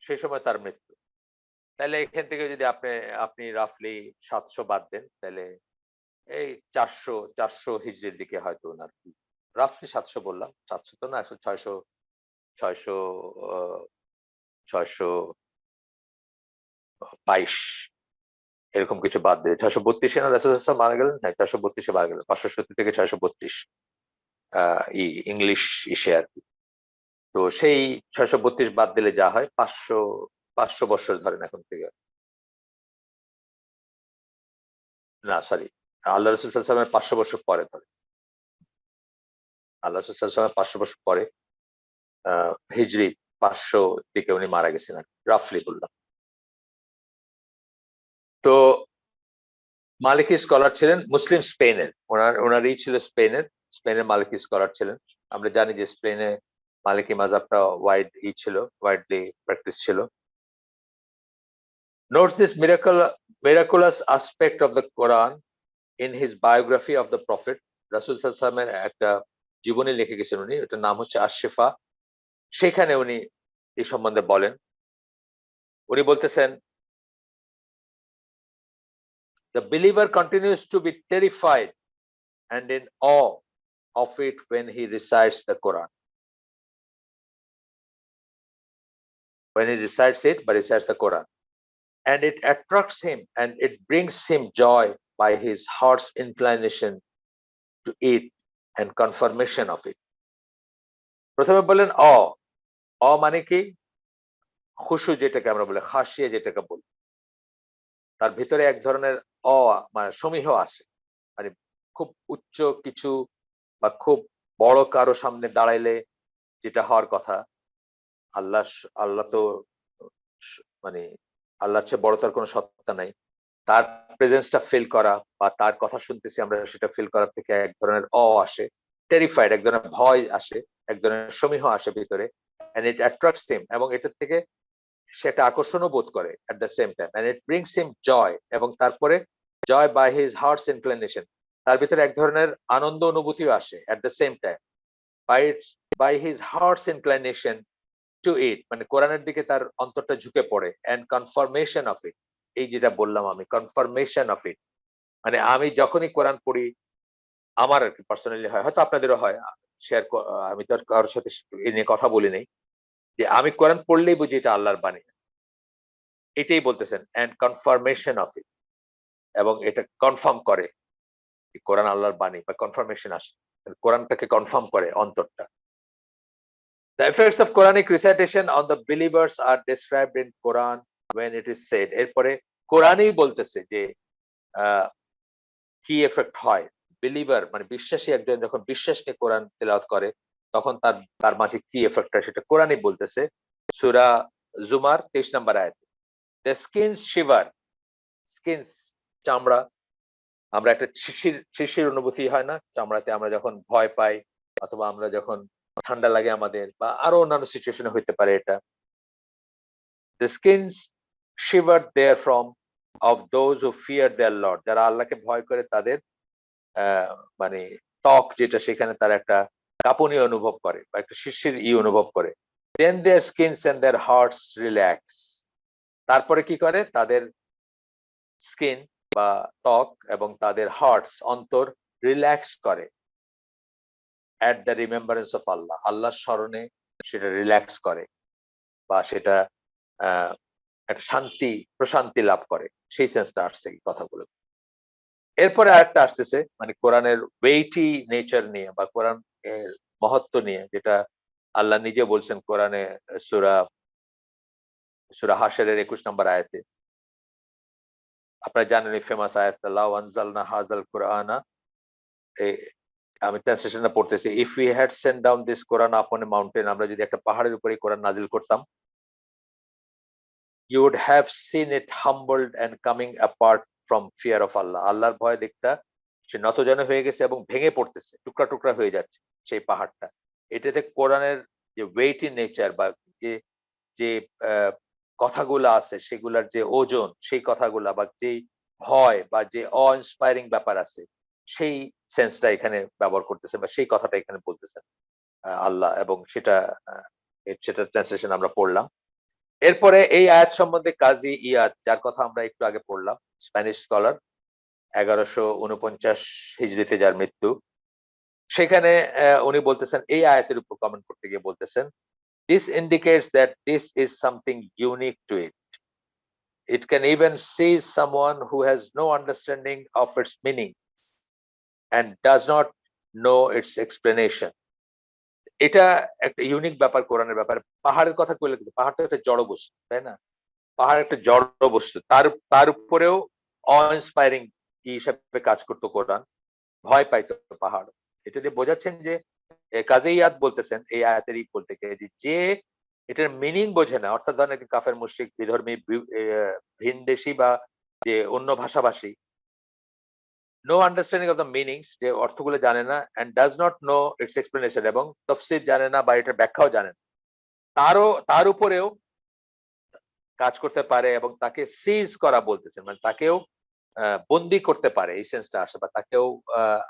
সেই সময় তার মৃত্যু। তাইলে এখান থেকে যদি আপনি রাফলি ৭০০ বাদ দেন, তাইলে এই ৪০০ হিজরির দিকে হয়তো উনার রাফলি ৭০০ বললাম। ৭০০ তো না, আসলে ৬০০ অ ৬২২ এরকম কিছু বাদ দিয়ে ৬৩২ এ না রাসূল সাল্লাল্লাহু আলাইহি ওয়াসাল্লাম মারা গেলেন? হ্যাঁ, ৬৩২ এ মারা গেলেন। ৫৭০ থেকে ৬৩২ আ ইংলিশ ইসে আরকি। তো সেই ৬৩২ বাদ দিলে যা হয় ৫০০ বৎসর ধরেন এখন থেকে। না সরি, আল্লাহ রাসূল সাল্লাল্লাহু আলাইহি ওয়াসাল্লামের ৫০০ বছর পরে ধরেন। আল্লাহ রাসূল সাল্লাল্লাহু আলাইহি ওয়াসাল্লামের ৫০০ বছর পরে আ হিজরি ৫০০ দিকে উনি মারা গেছেন আরকি। রাফলি বললাম। তো মালিকি স্কলার ছিলেন মুসলিম স্পেনের। উনারই ছিল স্পেনের মালিকি স্কলার ছিলেন। আমরা জানি যে স্পেনে মালিকি মাযহাবটা ছিল, ওয়াইডলি প্র্যাকটিস ছিল। Notes this miraculous aspect of the Quran in his biography of the Prophet. রাসূল সাল্লাল্লাহু আলাইহি ওয়াসাল্লামের একটা জীবনী লিখে গেছেন উনি। এটার নাম হচ্ছে আশ-শিফা। সেখানে উনি এই সম্বন্ধে বলেন। উনি বলতেছেন, "The believer continues to be terrified and in awe of it when he recites the Quran." When he recites it, but recites the Quran. And it attracts him and it brings him joy by his heart's inclination to it and confirmation of it. প্রথমে বললেন মানে কি? খুশু যেটাকে আমরা বলি, খাশিয়া যেটাকে বলি। তার ভিতরে এক ধরনের অ মানে সমীহ আসে। মানে খুব উচ্চ কিছু বা খুব বড় কারো সামনে দাঁড়াইলে যেটা হওয়ার কথা, আল্লাহ তো স মানে আল্লাহর চেয়ে বড় তো আর কোন সত্তা নাই। তার প্রেজেন্সটা ফিল করা বা তার কথা শুনতেছি আমরা সেটা ফিল করার থেকে এক ধরনের আসে। টেরিফাইড এক ধরনের ভয় আসে, এক ধরনের সমীহ আসে ভিতরে। অ্যান্ড ইট অ্যাট্রাক্টস হিম এবং এটার থেকে সে একটা আকর্ষণও বোধ করে at the same time. And it brings him joy এবং তারপরে joy by his heart's inclination. তার ভিতরে এক ধরনের আনন্দ অনুভূতিও আসে at the same time. By by his heart's inclination to it মানে কোরআনের দিকে তার অন্তরটা ঝুঁকে পড়ে অ্যান্ড কনফার্মেশন অফ ইট। এই যেটা বললাম আমি কনফার্মেশন অফ ইট মানে আমি যখনই কোরআন পড়ি আমার আরকি পার্সোনালি হয়, হয়তো আপনাদেরও হয়। আমি তো আর কারো সাথে এ নিয়ে কথা বলি নাই। যে আমি কোরআন পড়লেই বুঝি এটা আল্লাহর বাণী। এটাই বলতেছেন অ্যান্ড কনফার্মেশন অফ ইট এবং এটা কনফার্ম করে যে কোরআন আল্লাহর বাণী বা কনফার্মেশন আসে। কোরআনটাকে কনফার্ম করে অন্তরটা। The effects of Quranic recitation on the believers are described in Quran when it is said. এরপরে কোরআনই বলতেছে যে আ কি এফেক্ট হয়। বিলিভার মানে বিশ্বাসী একজন যখন বিশ্বাস নিয়ে কোরআন তেলাওয়াত করে তখন তার মাঝে কি এফেক্ট হয় সেটা কোরআনই বলতেছে। সূরা জুমার ২৩ নম্বর আয়াতে। The skin shiver, স্কিনস চামড়া আমরা একটা শিরশির অনুভূতি হয় না? চামড়াতে আমরা যখন ভয় পাই অথবা আমরা যখন ঠান্ডা লাগে আমাদের বা আরো অন্যান্য সিচুয়েশন এ হইতে পারে এটা। The skins shivered therefrom of those who fear their Lord. যারা আল্লাহকে ভয় করে তাদের আ মানে ত্বক যেটা সেখানে তারা একটা কাঁপুনি অনুভব করে বা একটা শিরশির অনুভব করে। Then their skins and their hearts relax. তারপরে কি করে? তাদের স্কিন বা ত্বক এবং তাদের অন্তর রিল্যাক্স করে at the remembrance of Allah. আল্লাহর স্মরণে সেটা রিল্যাক্স করে বা সেটা আ একটা প্রশান্তি লাভ করে। সেই সেন্সটা আসছে এই কথাগুলো। এরপরে আরেকটা আসতেছে মানে কোরআনের ওয়েইটি নেচার নিয়ে বা কোরআন এর মহত্ব নিয়ে যেটা আল্লাহ নিজে বলছেন কোরআনে সূরা হাশরের ২১ নম্বর আয়াতে। আপনারা জানেন এই ফেমাস আয়াতটা লাউ আনজালনা হাযাল কুরআনা এ আমি ট্রান্সলেশনটা পড়তেছি। If we had sent down this Quran upon a mountain আমরা যদি একটা পাহাড়ের উপরে কোরআন নাজিল করতাম you would have seen it humbled and coming apart from fear of Allah. আল্লাহর ভয় দেখতা সে নতজানু হয়ে গেছে এবং ভেঙে পড়তেছে। টুকরা, টুকরা হয়ে যাচ্ছে সেই পাহাড়টা। এটাতে কোরআনের যে weighty nature বা যে যে আ কথাগুলা আছে সেগুলার যে ওজন সেই কথাগুলা বা যেই ভয় বা যে awe inspiring ব্যাপার আছে সেই সেন্সটা এখানে ব্যবহার করতেছেন বা সেই কথাটা এখানে বলতেছেন আল্লাহ, এবং সেটা ট্রান্সলেশন আমরা পড়লাম। এরপরে এই আয়াত সম্বন্ধে কাজী ইয়াদ, যার কথা আমরা একটু আগে পড়লাম, স্প্যানিশ স্কলার, 1149 হিজরিতে যার মৃত্যু। সেখানে উনি বলতেছেন, এই আয়াতের উপর কমেন্ট করতে গিয়ে বলতেছেন, "This indicates that this is something unique to it. It can even seize someone who has no understanding of its meaning and does not know its explanation." এটা একটা ইউনিক ব্যাপার কোরআনের ব্যাপারে। পাহাড়ের কথা কইলে কিন্তু পাহাড় তো একটা জড় বস্তু, তাই না? পাহাড় একটা জড় বস্তু। তার উপরেও অ-ইন্সপায়ারিং হিসেবে কাজ করত কোরআন। ভয় পাইত পাহাড়। এটা দিয়ে বোঝাচ্ছেন যে কাজী ইয়াদ বলতেছেন এই আয়াতের বলতে গিয়ে যে এটার মিনিং বোঝে না, অর্থাৎ ধরেন একজন কাফের মুশরিক বিধর্মী ভিনদেশী বা যে অন্য ভাষাভাষী, no understanding of the meanings, যে অর্থগুলো জানে না, and does not know its explanation, এবং তাফসীর জানে না বা এটার ব্যাখ্যাও জানে না। তার উপরেও কাজ করতে পারে এবং তাকে সিজ করা বলতেছেন। মানে তাকেও বন্দী করতে পারে, এই সেন্সটা আসে, বা তাকেও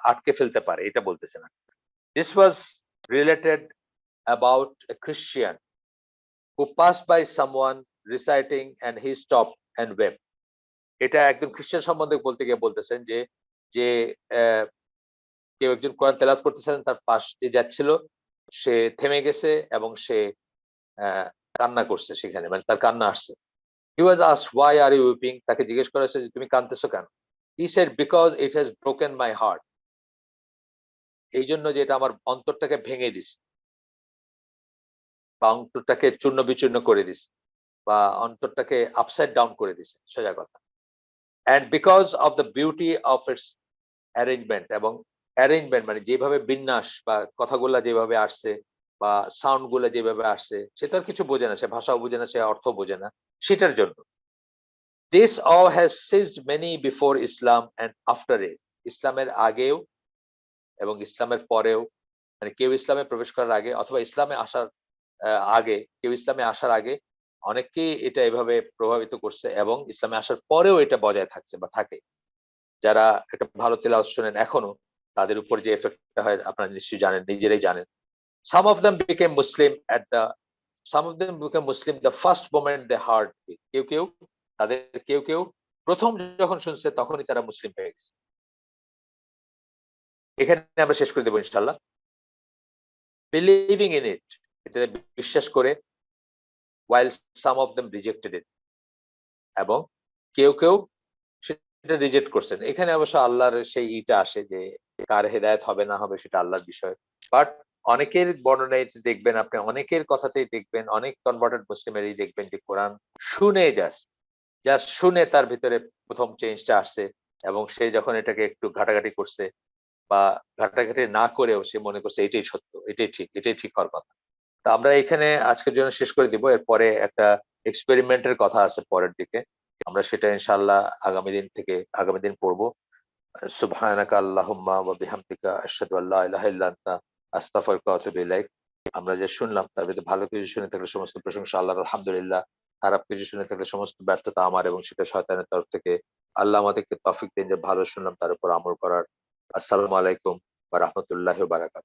আটকে ফেলতে পারে, এটা বলতেছেন। This was related about a Christian who passed by someone reciting and he stopped and wept. এটা একজন খ্রিস্টান সম্বন্ধে বলতে গিয়ে বলতেছেন যে যে আহ, কেউ একজন কোরআন তেলাওয়াত করতেছেন, তার পাশ দিয়ে যাচ্ছিল, সে থেমে গেছে এবং সে কান্না করছে সেখানে, মানে তার কান্না আসছে। He was asked, "Why are you weeping?" তাকে জিজ্ঞেস করা হয়েছে যে তুমি কাঁদতেছো কেন? He said, "Because it has broken my heart." এই জন্য যে এটা আমার অন্তরটাকে ভেঙে দিছে বা অন্তরটাকে চূর্ণ বিচূর্ণ করে দিছে বা অন্তরটাকে আপসাইড ডাউন করে দিছে, সোজা কথা। And because of the beauty of its arrangement, এবং অ্যারেঞ্জমেন্ট মানে যেভাবে বিন্যাস বা কথাগুলা যেভাবে আসছে বা সাউন্ড গুলা যেভাবে আসছে, সে তো আর কিছু বোঝে না, সে ভাষাও বোঝে না, সে অর্থ বোঝে না, সেটার জন্য। This awe has seized many before Islam and after it. ইসলামের আগেও এবং ইসলামের পরেও, মানে কেউ ইসলামে প্রবেশ করার আগে অথবা ইসলামে আসার কেউ ইসলামে আসার আগে অনেককেই এটা এভাবে প্রভাবিত করছে, এবং ইসলামে আসার পরেও এটা বজায় থাকছে বা থাকে। যারা একটা ভালো তেলাওয়াত শোনেন এখনো, তাদের উপর যে এফেক্টটা হয় আপনারা নিশ্চয়ই জানেন, নিজেরাই জানেন। Some of them became Muslim at the some of them became Muslim the first moment they heard it. কেউ কেউ প্রথম যখন শুনছে তখনই তারা মুসলিম হয়ে গেছে। এখানে আমরা শেষ করে দেব ইনশাআল্লাহ। Believing in it, এটাতে বিশ্বাস করে, while some of them rejected it, এবং কেউ সেটা রিজেক্ট করছেন। এখানে অবশ্য আল্লাহর সেই আসে যে কার হেদায়েত হবে না হবে সেটা আল্লাহর বিষয়। বাট অনেকের বর্ণনায় দেখবেন, আপনি অনেকের কথাতেই দেখবেন, অনেক কনভার্টেড মুসলিমেরই দেখবেন যে কোরআন শুনে জাস্ট শুনে তার ভিতরে প্রথম চেঞ্জটা আসছে, এবং সে যখন এটাকে একটু ঘাটাঘাটি করছে বা ঘাটাঘাটি না করেও সে মনে করছে এটাই সত্য, এটাই ঠিক হওয়ার কথা। তো আমরা এখানে আজকের জন্য শেষ করে দিব। এরপরে একটা এক্সপেরিমেন্টের কথা আছে পরের দিকে। আমরা সেটা ইনশাআল্লাহ আগামী দিন পড়ব। সুবহানাকা আল্লাহুম্মা ওয়া বিহামদিকা আশহাদু আল্লা ইলাহা ইল্লা আনতা আস্তাগফিরুকা ওয়া আতুবু ইলাইক। আমরা যে শুনলাম তার ভিতরে ভালো কিছু শুনে থাকলে সমস্ত প্রশংসা আল্লাহর, আলহামদুলিল্লাহ। খারাপ কিছু শুনে থাকলে সমস্ত ব্যর্থতা আমার, এবং সেটা শয়তানের তরফ থেকে। আল্লাহ আমাদেরকে তৌফিক দিন যে ভালো শুনলাম তার উপর আমল করার। আসসালামু আলাইকুম ওয়া রাহমাতুল্লাহি ওয়া বারাকাতুহু।